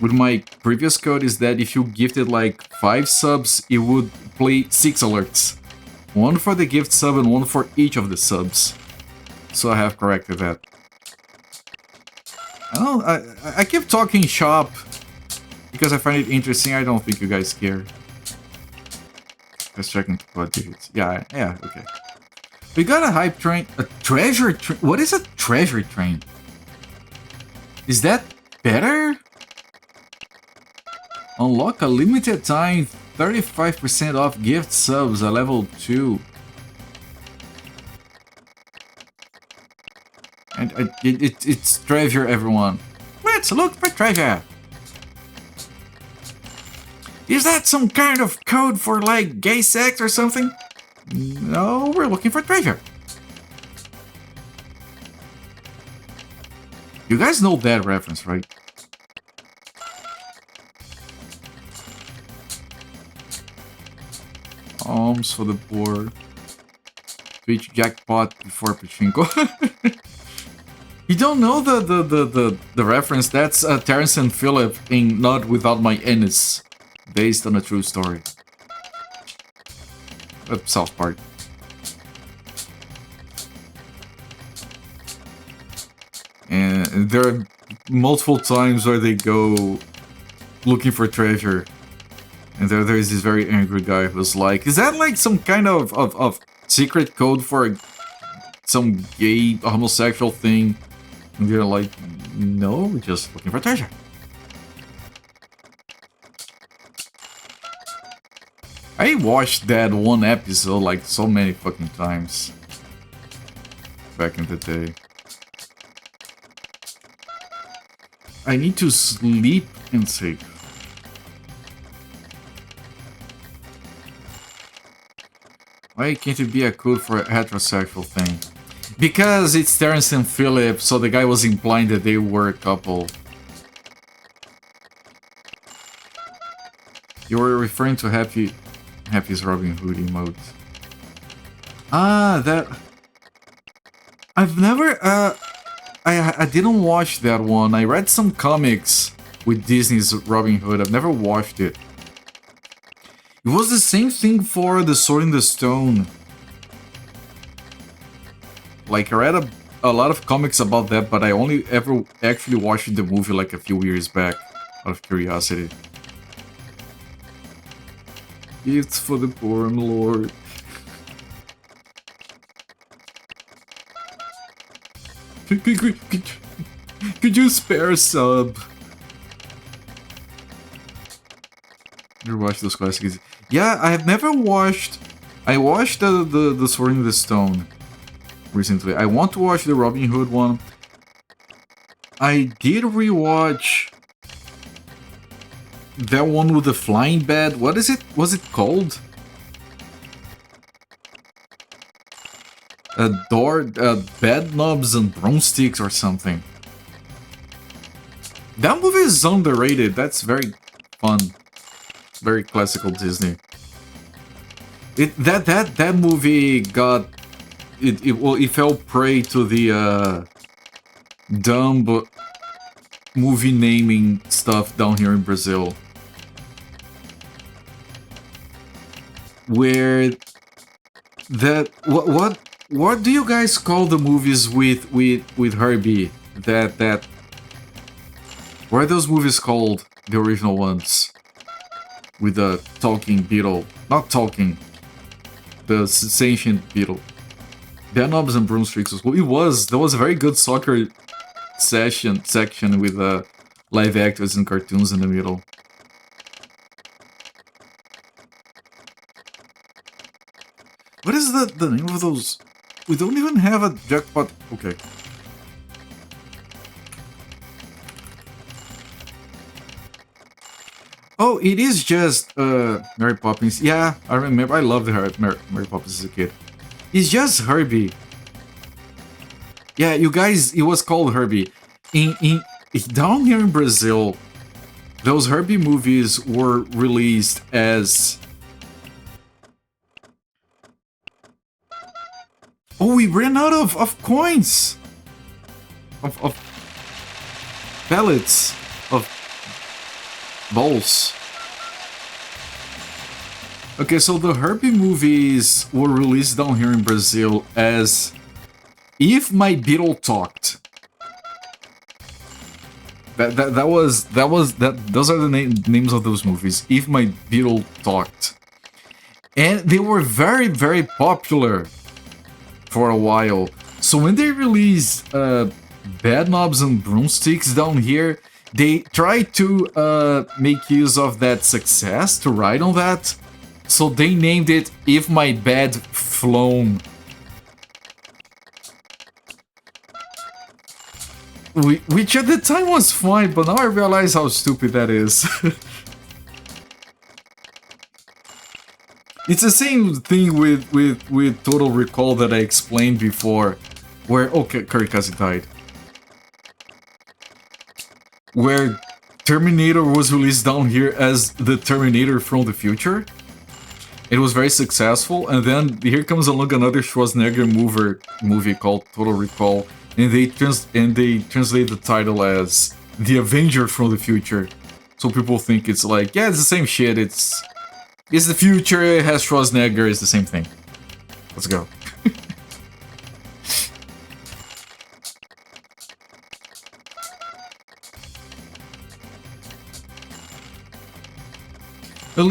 with my previous code is that if you gifted like 5 subs, it would play 6 alerts. 1 for the gift sub and 1 for each of the subs. So I have corrected that. I keep talking shop because I find it interesting. I don't think you guys care. Let's check into what digits. Yeah, okay. We got a hype train, a treasure train. What is a treasure train? Is that better? Unlock a limited time 35% off gift subs at level 2. And it's treasure, everyone. Let's look for treasure. Is that some kind of code for like gay sex or something? No, we're looking for treasure. You guys know that reference, right? Alms for the poor. Twitch jackpot before Pachinko. You don't know the reference? That's Terrence and Phillip in Not Without My Ennis, based on a true story. South Park. And there are multiple times where they go looking for treasure. And there's this very angry guy who's like, is that like some kind of secret code for some gay homosexual thing? And they're like, no, we're just looking for treasure. I watched that one episode like so many fucking times back in the day. I need to sleep and save. Why can't it be a code for a heterosexual thing? Because it's Terrence and Phillip, so the guy was implying that they were a couple. You were referring to Happy's Robin Hood emote. Ah, that... I've never... I didn't watch that one. I read some comics with Disney's Robin Hood. I've never watched it. It was the same thing for The Sword in the Stone. Like, I read a lot of comics about that, but I only ever actually watched the movie like a few years back, out of curiosity. It's for the poor, my lord. Could you spare a sub? You watch those classics? Yeah, I have never watched... I watched the Sword in the Stone recently. I want to watch the Robin Hood one. I did rewatch that one with the flying bed. What is it? Was it called? Bed knobs and broomsticks or something. That movie is underrated. That's very fun. Very classical Disney. That movie got it fell prey to the dumb movie naming stuff down here in Brazil, where that what do you guys call the movies with Herbie? That what are those movies called? The original ones. With the talking beetle. Not talking. The sentient beetle. Bed knobs and broomsticks was cool. There was a very good soccer section with live actors and cartoons in the middle. the name of those? We don't even have a jackpot. Okay. Oh, it is just Mary Poppins. Yeah, I remember. I loved Mary Poppins as a kid. It's just Herbie. Yeah, you guys, it was called Herbie. In down here in Brazil, those Herbie movies were released as... Oh, we ran out of coins! Of pellets. Of balls. Okay, so the Herbie movies were released down here in Brazil as If My Beetle Talked. Those are the names of those movies. If My Beetle Talked. And they were very, very popular for a while. So when they released Bad Knobs and Broomsticks down here, they tried to make use of that success to ride on that. So they named it If My Bad Flown. Which at the time was fine, but now I realize how stupid that is. It's the same thing with Total Recall that I explained before, where... Okay, Kirikaze died. Where Terminator was released down here as the Terminator from the future. It was very successful, and then here comes along another Schwarzenegger movie called Total Recall, and they translate the title as The Avenger from the Future. So people think it's like, yeah, it's the same shit, it's the future, it has Schwarzenegger, it's the same thing. Let's go.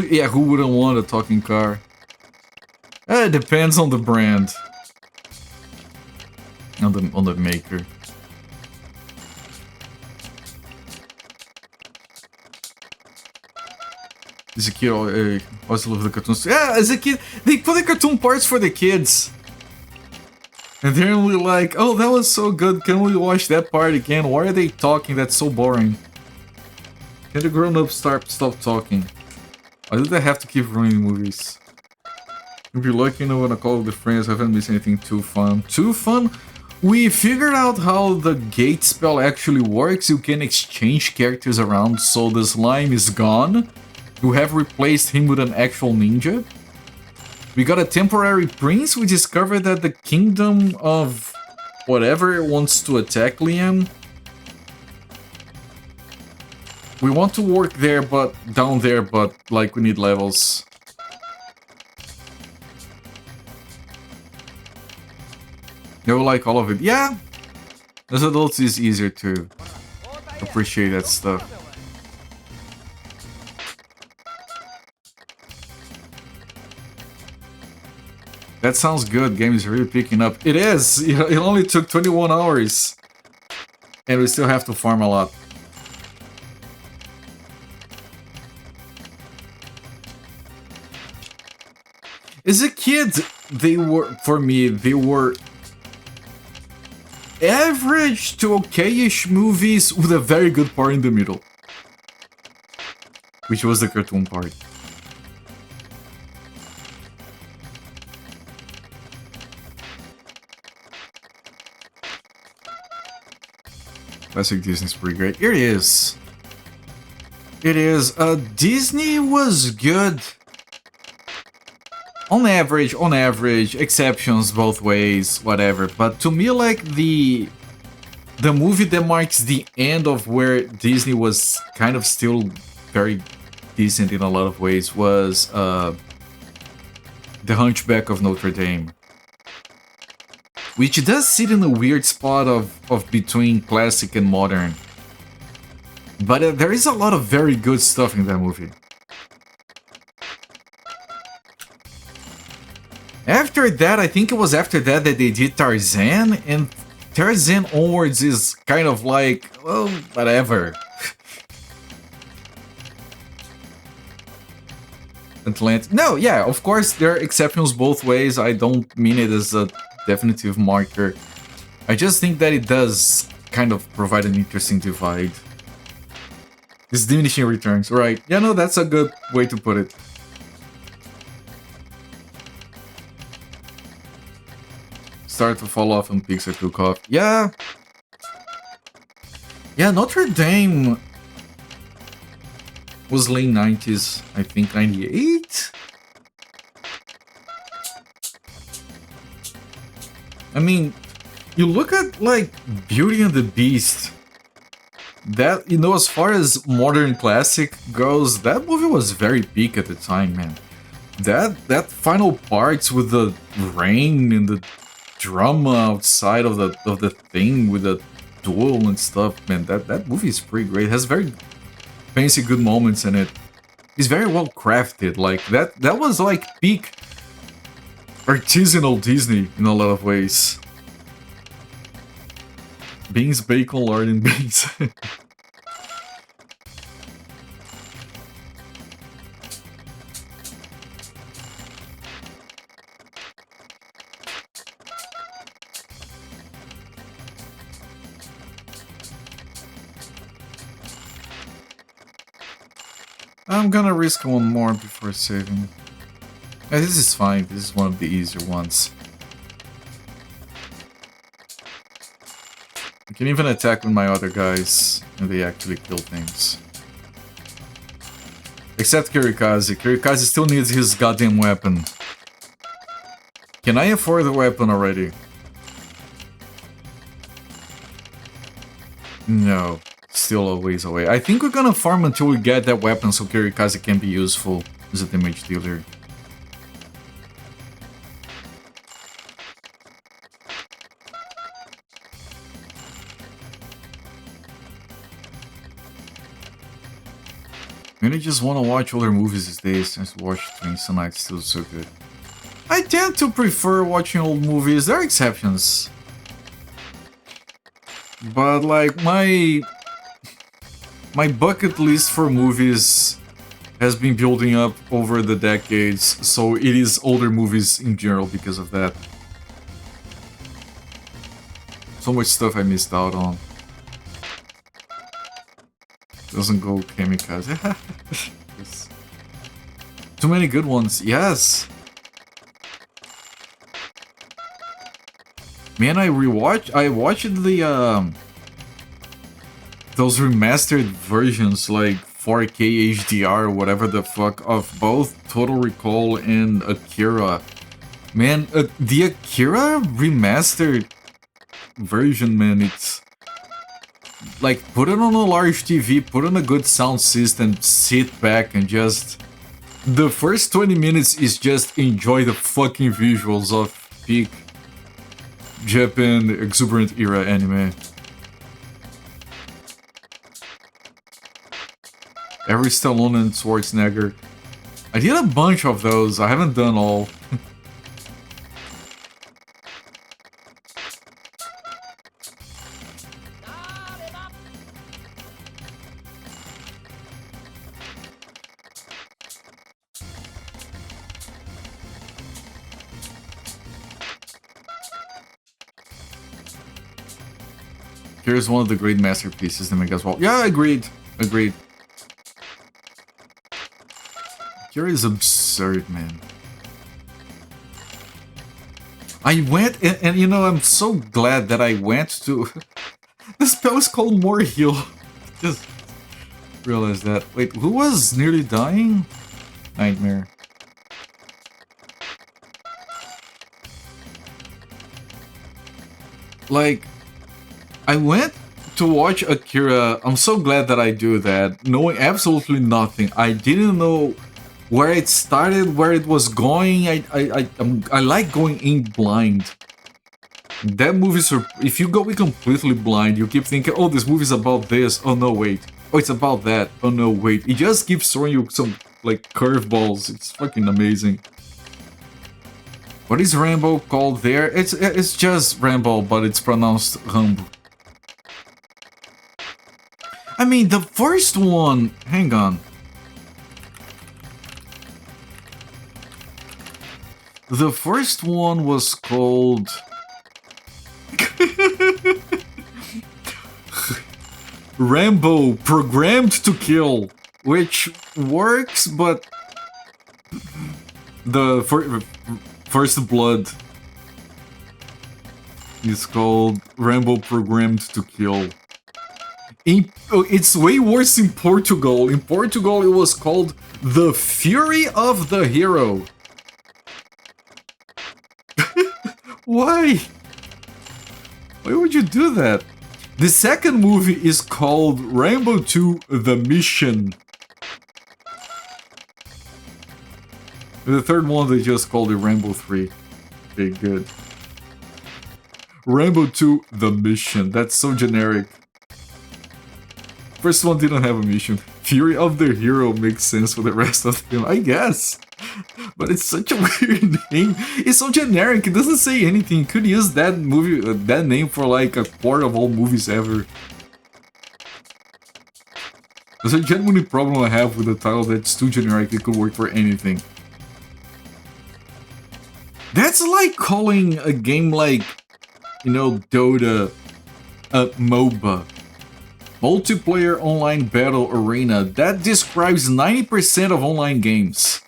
Yeah, who wouldn't want a talking car? It depends on the brand. On the maker. As a kid, I also love the cartoons. Yeah, as a kid, they put the cartoon parts for the kids. And they're only like, oh, that was so good, can we watch that part again? Why are they talking? That's so boring. Can the grown-ups stop talking? Why do they have to keep ruining movies? You'll be lucky when I call with the friends, I haven't missed anything too fun. Too fun? We figured out how the gate spell actually works. You can exchange characters around, so the slime is gone. You have replaced him with an actual ninja. We got a temporary prince. We discovered that the kingdom of whatever wants to attack Liam. We want to work there, but down there, but like we need levels. You like all of it? Yeah! As adults, it's easier to appreciate that stuff. That sounds good. Game is really picking up. It is! It only took 21 hours. And we still have to farm a lot. As a kid, they were average to okay-ish movies with a very good part in the middle. Which was the cartoon part. Classic Disney's pretty great. It is. It is. Disney was good. On average, exceptions both ways, whatever. But to me, like, the movie that marks the end of where Disney was kind of still very decent in a lot of ways was The Hunchback of Notre Dame. Which does sit in a weird spot of between classic and modern. But there is a lot of very good stuff in that movie. After that, I think it was after that that they did Tarzan, and Tarzan onwards is kind of like, well, whatever. Atlantis. No, yeah, of course there are exceptions both ways. I don't mean it as a definitive marker. I just think that it does kind of provide an interesting divide. It's diminishing returns, right? Yeah, no, that's a good way to put it. Start to fall off and peaks are took off. Yeah. Yeah, Notre Dame was late 90s, I think 98? I mean, you look at, like, Beauty and the Beast, that, you know, as far as modern classic goes, that movie was very peak at the time, man. That final parts with the rain and the drama outside of the thing with the duel and stuff, man, that movie is pretty great. It has very fancy good moments in it. It's very well crafted. Like that was like peak artisanal Disney in a lot of ways. Beans, bacon, lard, and beans. I'm gonna risk one more before saving. Yeah, this is fine. This is one of the easier ones. I can even attack with my other guys, and they actually kill things. Except Kirikaze. Kirikaze still needs his goddamn weapon. Can I afford the weapon already? No. Still a ways away. I think we're gonna farm until we get that weapon so Kirikaze can be useful as a damage dealer. I really just want to watch older movies these days since watch Twins Tonight still so good. I tend to prefer watching old movies. There are exceptions. But like my bucket list for movies has been building up over the decades, so it is older movies in general because of that. So much stuff I missed out on. Doesn't go kamikaze. Yes. Too many good ones, yes! Man, I watched the those remastered versions, like 4K HDR or whatever the fuck, of both Total Recall and Akira. Man, the Akira remastered version, man, it's... like, put it on a large TV, put on a good sound system, sit back and just... the first 20 minutes is just enjoy the fucking visuals of peak Japan exuberant era anime. Every Stallone and Schwarzenegger. I did a bunch of those, I haven't done all. Here's one of the great masterpieces that make us well. Yeah, agreed. Agreed. Here is absurd, man. I went, and you know, I'm so glad that I went to... the spell is called More Heal. Just realized that. Wait, who was nearly dying? Nightmare. Like, I went to watch Akira. I'm so glad that I do that, knowing absolutely nothing. I didn't know where it started, where it was going. I like going in blind. That movie's... if you go in completely blind, you keep thinking, oh, this movie's about this. Oh, no, wait. Oh, it's about that. Oh, no, wait. It just keeps throwing you some, like, curveballs. It's fucking amazing. What is Rambo called there? It's just Rambo, but it's pronounced Rambo. I mean, the first one... hang on. The first one was called... Rambo Programmed to Kill, which works, but the First Blood is called Rambo Programmed to Kill. It's way worse in Portugal. In Portugal, it was called The Fury of the Hero. Why? Why would you do that? The second movie is called Rambo 2 The Mission. The third one, they just called it Rambo 3. Okay, good. Rambo 2 The Mission. That's so generic. First one didn't have a mission. Fury of the Hero makes sense for the rest of them, I guess. But it's such a weird name. It's so generic, it doesn't say anything. You could use that movie, that name for like a quarter of all movies ever. There's a genuine problem I have with the title that's too generic, it could work for anything. That's like calling a game like, you know, Dota a MOBA. Multiplayer Online Battle Arena. That describes 90% of online games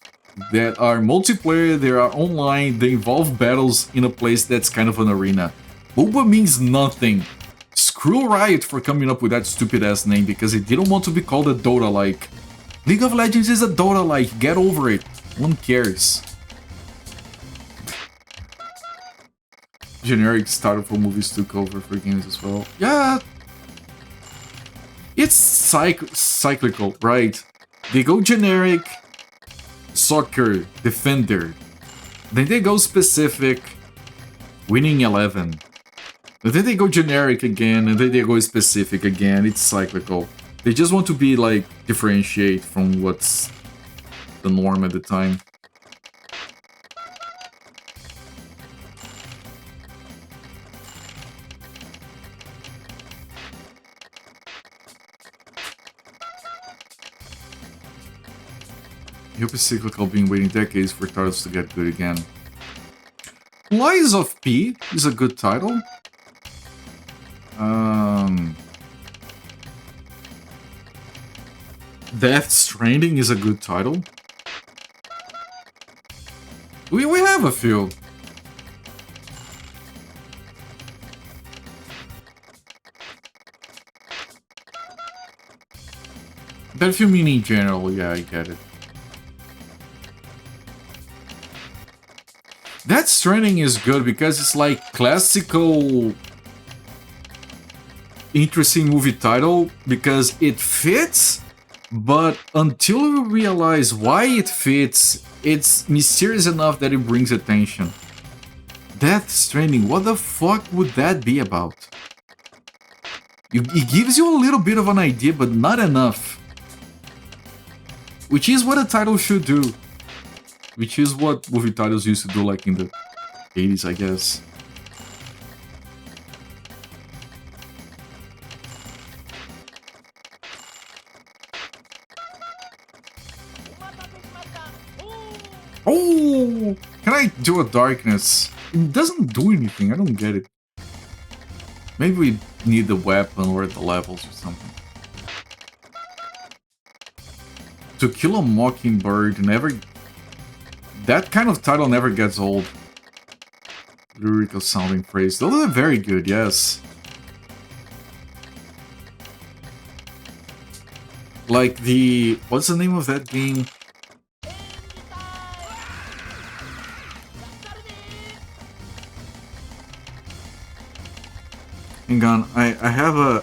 that are multiplayer, they are online, they involve battles in a place that's kind of an arena. MOBA means nothing. Screw Riot for coming up with that stupid ass name because it didn't want to be called a Dota-like. League of Legends is a Dota-like, get over it. One cares. Generic starter for movies took over for games as well. Yeah. It's cyclical, right? They go generic, soccer, defender. Then they go specific, winning 11. And then they go generic again, and then they go specific again. It's cyclical. They just want to be like, differentiate from what's the norm at the time. Hope it's cyclical, being waiting decades for titles to get good again. Lies of P is a good title. Death Stranding is a good title. We have a few. But if you mean in general, yeah, I get it. That Stranding is good because it's like classical interesting movie title because it fits, but until you realize why it fits, it's mysterious enough that it brings attention. Death Stranding, what the fuck would that be about? It gives you a little bit of an idea, but not enough. Which is what a title should do. Which is what movie titles used to do, like in the 80s, I guess. Oh! Can I do a darkness? It doesn't do anything, I don't get it. Maybe we need the weapon or the levels or something. To Kill a Mockingbird never... That kind of title never gets old. Lyrical sounding phrase. Those are very good, yes. Like the... What's the name of that game? Hang on, I have a...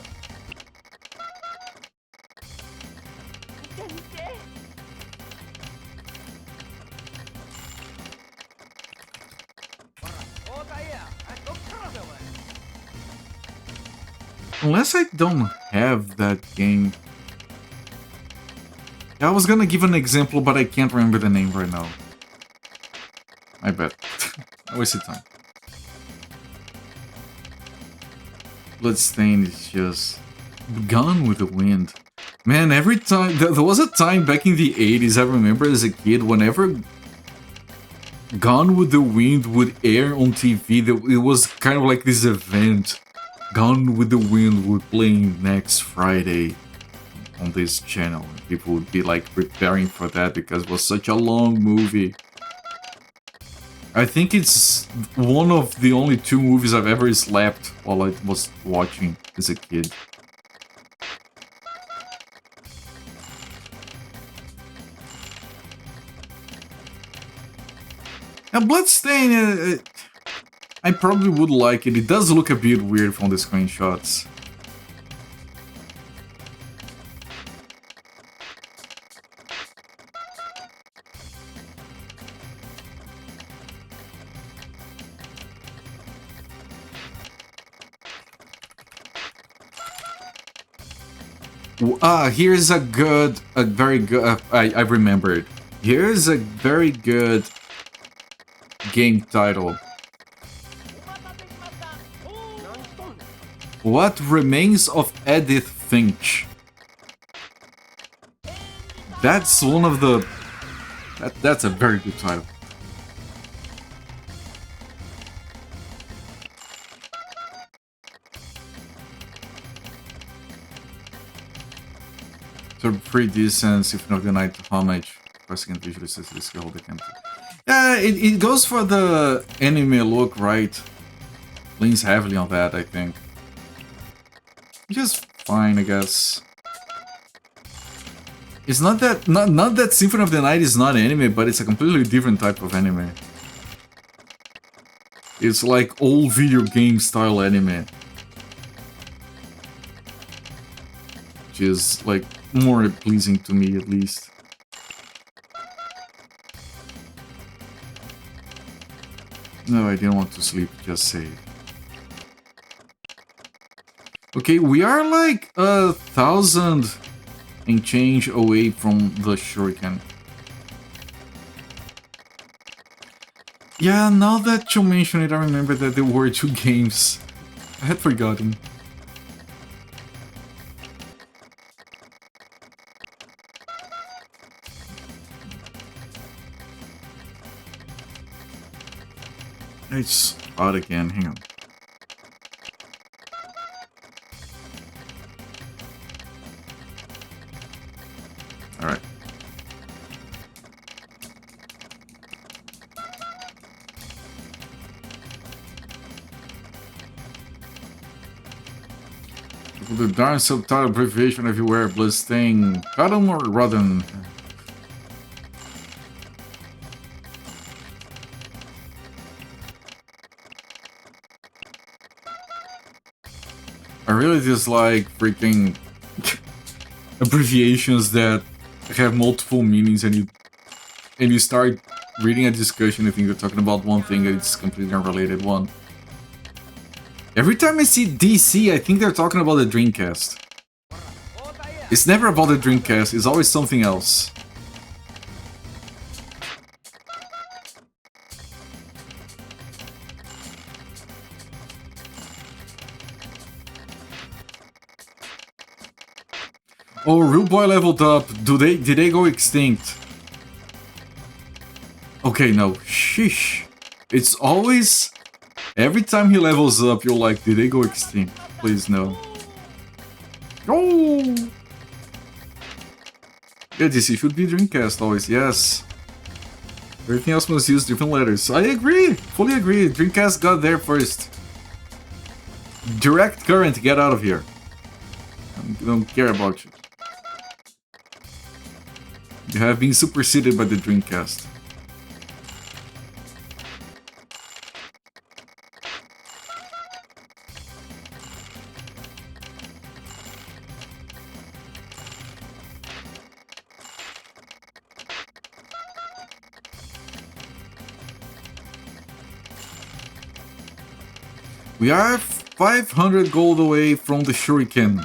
Unless I don't have that game. Yeah, I was gonna give an example, but I can't remember the name right now. I bet. I wasted time. Bloodstained is just... Gone with the Wind. Man, every time... There was a time back in the 80s, I remember as a kid, whenever Gone with the Wind would air on TV. It was kind of like this event. Gone with the Wind would play next Friday on this channel. People would be like preparing for that because it was such a long movie. I think it's one of the only 2 movies I've ever slept while I was watching as a kid. Now, Bloodstain, I probably would like it. It does look a bit weird from the screenshots. Here's a very good, I remembered. Here's a very good game title. What Remains of Edith Finch? That's one of the... That's a very good title. So pretty decent, Symphony of the Night homage. Second visually says this hold the camera. Yeah, it goes for the anime look, right? Leans heavily on that, I think. Just fine, I guess. It's not that not that Symphony of the Night is not anime, but it's a completely different type of anime. It's like old video game style anime. Which is like more pleasing to me at least. No, I didn't want to sleep, just save. Okay, we are like 1,000 and change away from the shuriken. Yeah, now that you mention it, I remember that there were 2 games. I had forgotten. It's odd again, hang on. Alright. The darn subtitle abbreviation everywhere, Bloodstain. Cotton or Rodden? I really dislike freaking abbreviations that have multiple meanings and you start reading a discussion, you think they're talking about one thing and it's completely unrelated one. Every time I see DC, I think they're talking about the Dreamcast. It's never about the Dreamcast, it's always something else. Oh, Rude Boy leveled up. Did they go extinct? Okay, no. Sheesh. It's always... Every time he levels up, you're like, did they go extinct? Please, no. Oh! Yeah, DC should be Dreamcast always, yes. Everything else must use different letters. I agree! Fully agree. Dreamcast got there first. Direct current, get out of here. I don't care about you. You have been superseded by the Dreamcast. We are 500 gold away from the Shuriken.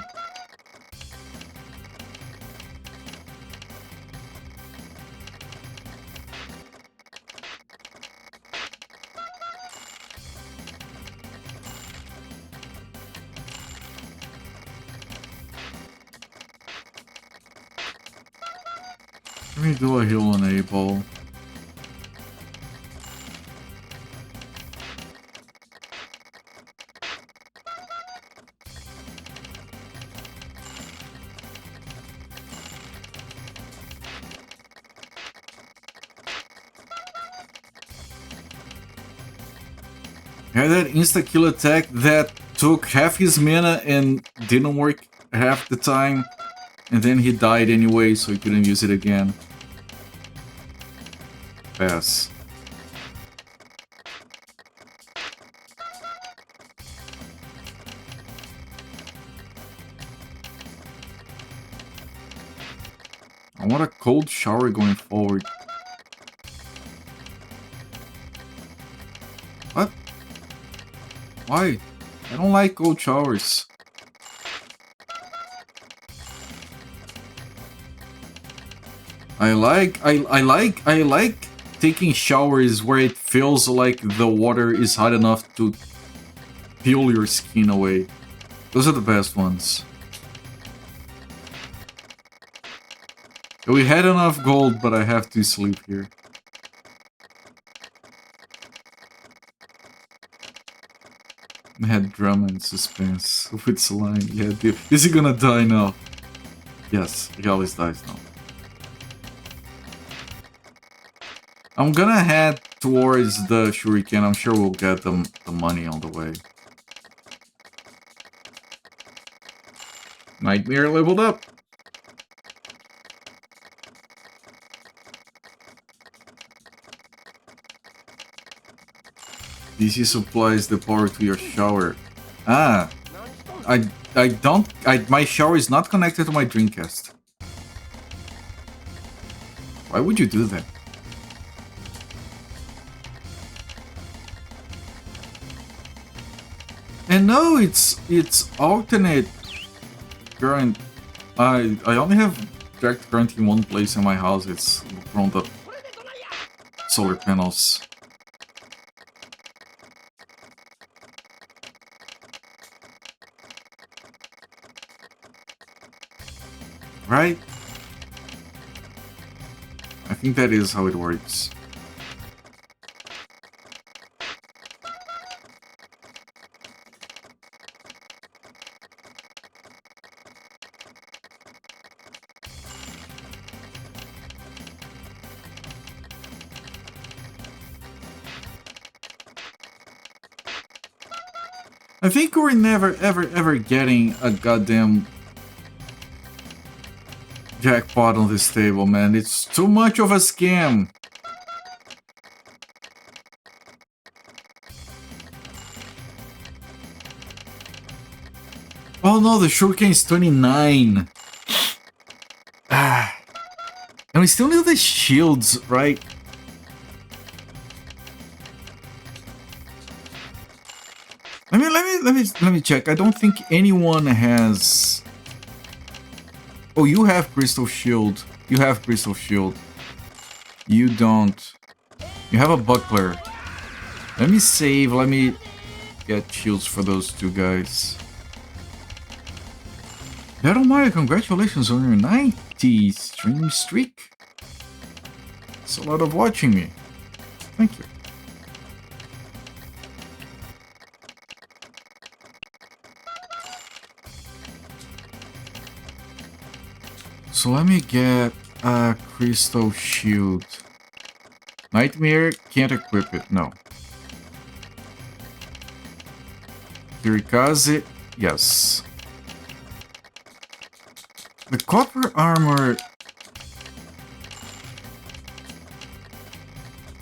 Let me do a heal on A-ball. Had that insta-kill attack that took half his mana and didn't work half the time. And then he died anyway, so he couldn't use it again. Pass. I want a cold shower going forward. What? Why? I don't like cold showers. I like taking showers where it feels like the water is hot enough to peel your skin away. Those are the best ones. We had enough gold, but I have to sleep here. I had drama and suspense with slime. Yeah, dude. Is he gonna die now? Yes, he always dies now. I'm gonna head towards the shuriken. I'm sure we'll get the money on the way. Nightmare leveled up. DC supplies the power to your shower. Ah, my shower is not connected to my Dreamcast. Why would you do that? And no, it's alternate current. I only have direct current in one place in my house. It's from the solar panels. Right? I think that is how it works. I think we're never ever getting a goddamn jackpot on this table, man. It's too much of a scam. Oh no, the shuriken is 29. Ah. And we still need the shields, right? Let me check. I don't think anyone has. Oh, you have Crystal Shield. You have Crystal Shield. You don't. You have a buckler. Let me save. Let me get shields for those two guys. Battle Mario, congratulations on your 90 stream streak. It's a lot of watching me. Thank you. So let me get a Crystal Shield. Nightmare can't equip it, no. Kirikaze, yes. The copper armor...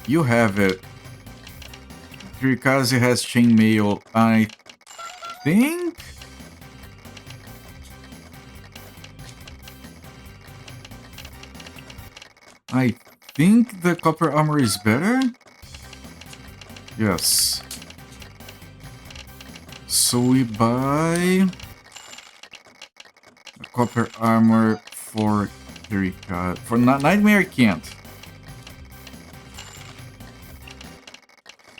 You have it. Kirikaze has chainmail, I think? I think the copper armor is better? Yes. So we buy the copper armor for Kirika. For Nightmare can't.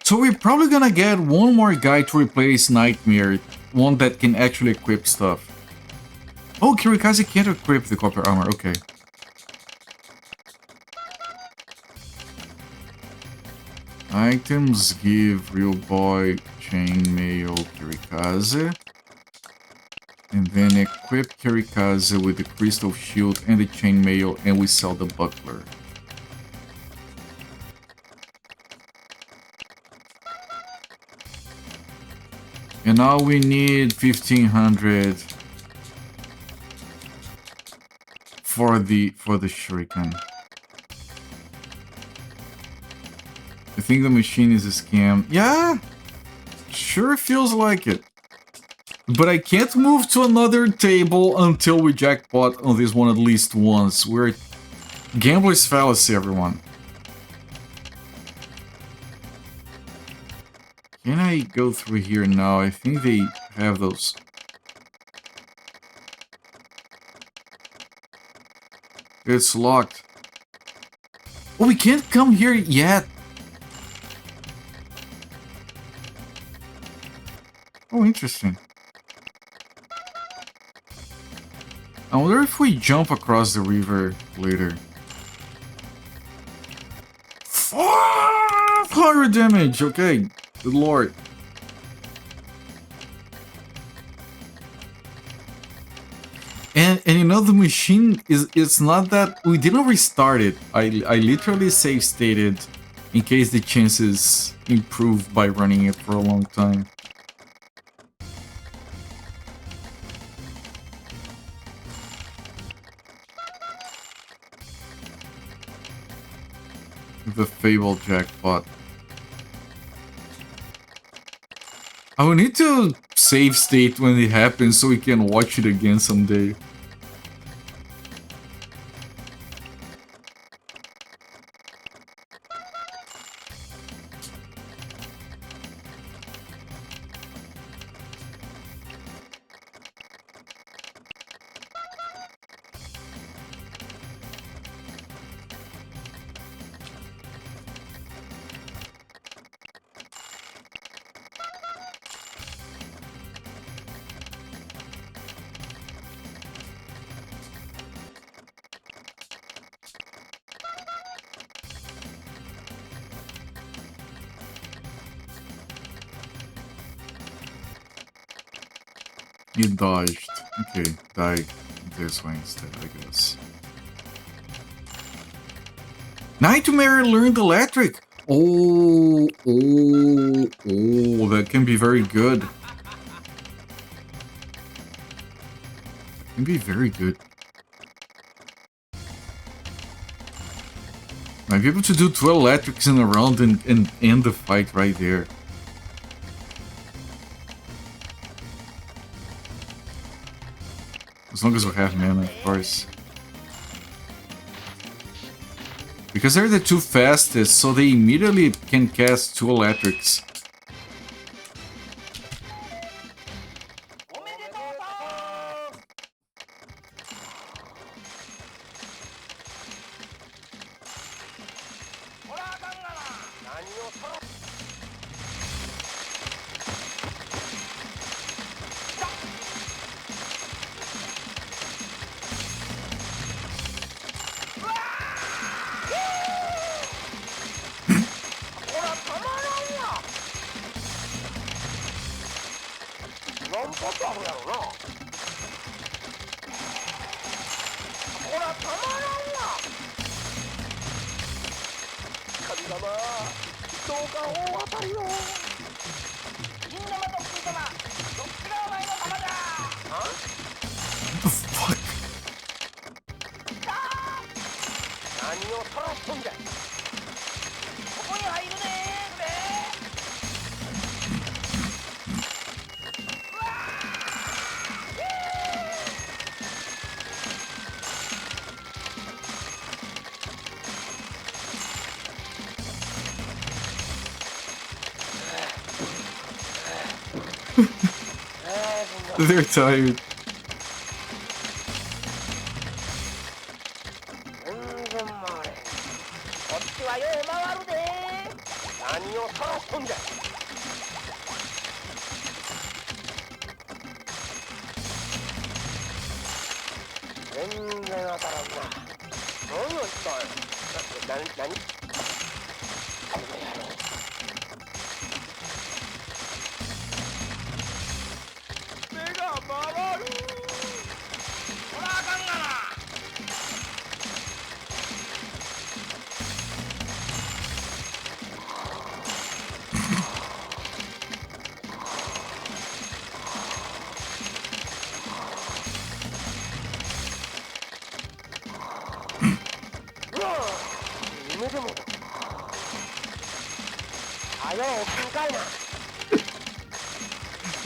So we're probably gonna get one more guy to replace Nightmare. One that can actually equip stuff. Oh, Kirikaze can't equip the copper armor, okay. Items give real boy chainmail Kirikaze. And then equip Kirikaze with the crystal shield and the chainmail, and we sell the buckler. And now we need 1500 for the shuriken. I think the machine is a scam. Yeah, sure feels like it. But I can't move to another table until we jackpot on this one at least once. We're gambler's fallacy, everyone. Can I go through here now? I think they have those. It's locked. Oh, we can't come here yet. Oh, interesting. I wonder if we jump across the river later. 500 damage! Okay, good lord. And you know, the machine it's not that we didn't restart it. I literally save stated in case the chances improve by running it for a long time. The Fable jackpot. I will need to save state when it happens so we can watch it again someday. You dodged. Okay, die this way instead, I guess. Nightmare learned electric! Oh, that can be very good. That can be very good. Might be able to do 12 electrics in a round and end the fight right there. As long as we have mana, of course. Because they're the two fastest, so they immediately can cast 2 electrics. They're tired.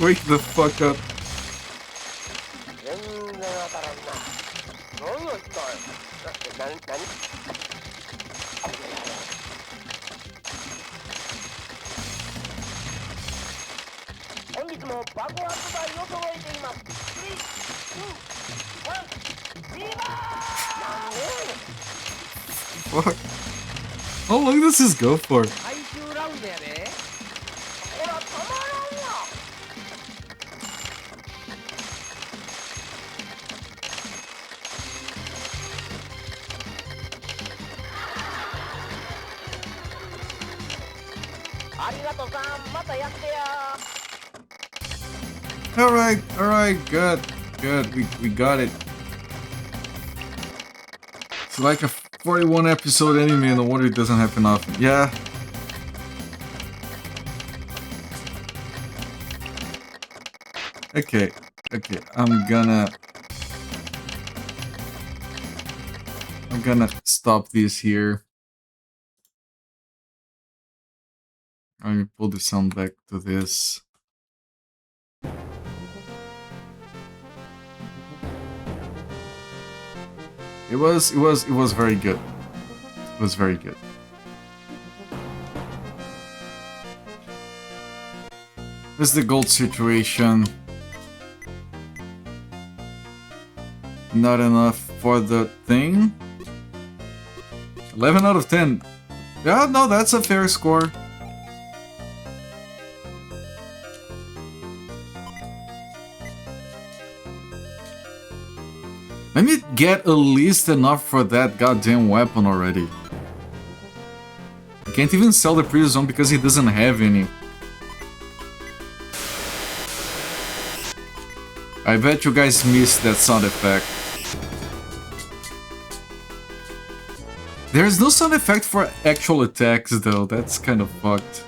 Wake the fuck up. Fuck. How long does this go for? Alright, good, we got it. It's like a 41 episode anime, no wonder it doesn't have enough. Yeah. Okay, I'm gonna stop this here. Let me pull the sound back to this. It was very good. It was very good. This is the gold situation. Not enough for the thing. 11 out of 10. Yeah, no, that's a fair score. Let me get at least enough for that goddamn weapon already. I can't even sell the previous one because he doesn't have any. I bet you guys missed that sound effect. There's no sound effect for actual attacks though, that's kind of fucked.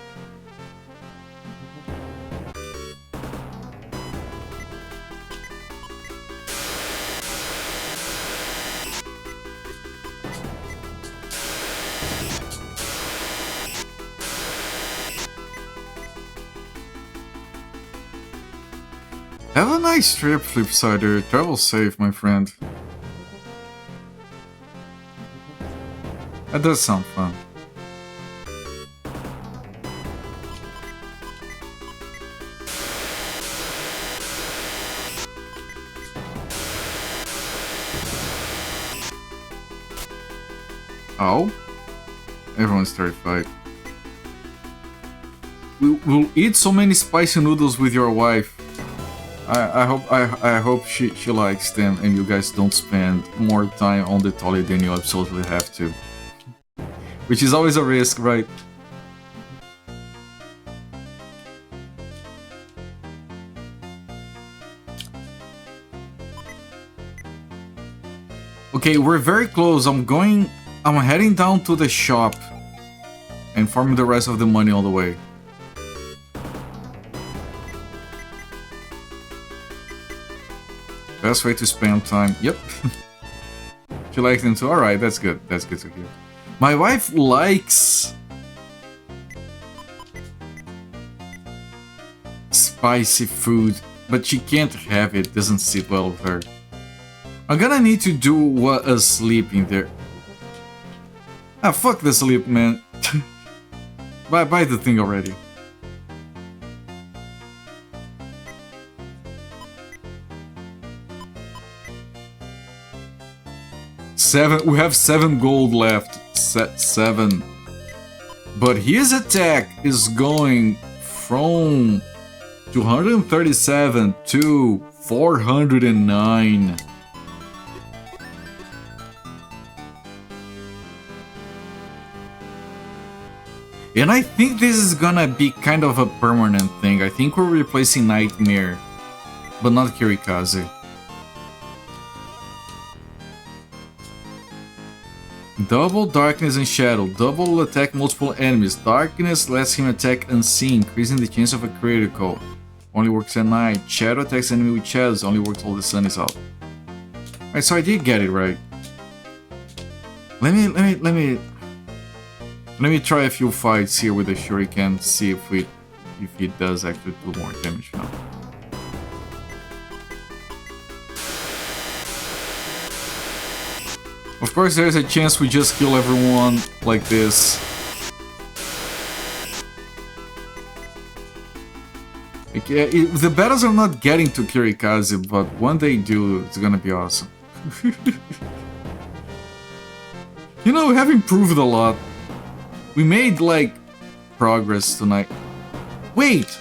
Have a nice trip, Flipsider. Travel safe, my friend. That does sound fun. Oh? Everyone's terrified. We'll eat so many spicy noodles with your wife. I hope she likes them and you guys don't spend more time on the toilet than you absolutely have to. Which is always a risk, right? Okay, we're very close. I'm heading down to the shop and farming the rest of the money on the way. Best way to spam time. Yep. She likes them too. Alright, that's good. That's good to hear. My wife likes spicy food, but she can't have it. Doesn't sit well with her. I'm gonna need to do a sleep in there. Ah, fuck the sleep, man. Buy the thing already. We have 7 gold left. 7. But his attack is going from 237 to 409. And I think this is gonna be kind of a permanent thing. I think we're replacing Nightmare, but not Kirikaze. Double Darkness and Shadow. Double attack multiple enemies. Darkness lets him attack unseen, increasing the chance of a critical. Only works at night. Shadow attacks enemy with shadows. Only works while the sun is out. Alright, so I did get it right. Let me Let me try a few fights here with the shuriken, see if it does actually do more damage now. Of course, there's a chance we just kill everyone like this. The battles are not getting to Kirikaze, but when they do, it's gonna be awesome. You know, we have improved a lot. We made, like, progress tonight. Wait!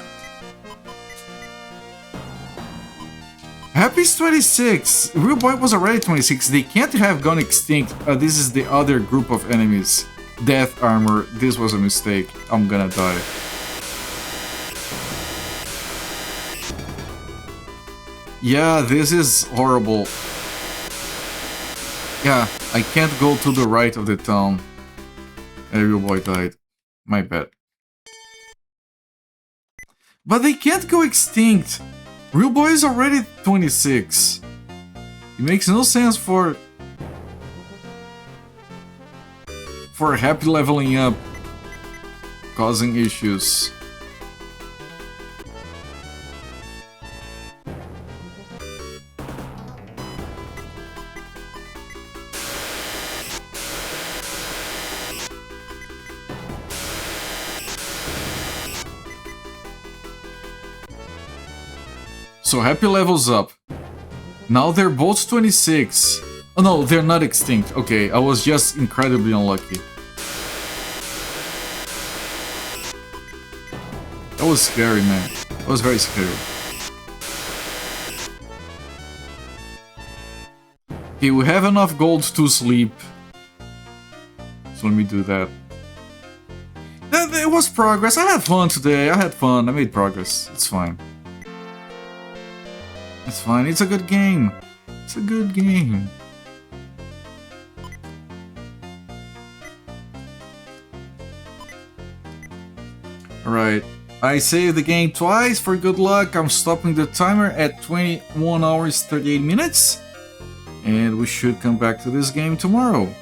Happy's 26! Real Boy was already 26. They can't have gone extinct. This is the other group of enemies. Death Armor. This was a mistake. I'm gonna die. Yeah, this is horrible. Yeah, I can't go to the right of the town. And Real Boy died. My bad. But they can't go extinct. Real Boy is already 26. It makes no sense for Happy leveling up, causing issues. So Happy levels up. Now they're both 26. Oh no, they're not extinct. Okay, I was just incredibly unlucky. That was scary, man. That was very scary. Okay, we have enough gold to sleep. So let me do that. It was progress. I had fun today. I had fun. I made progress. It's fine. It's fine, it's a good game. It's a good game. Alright, I saved the game twice for good luck. I'm stopping the timer at 21 hours 38 minutes. And we should come back to this game tomorrow.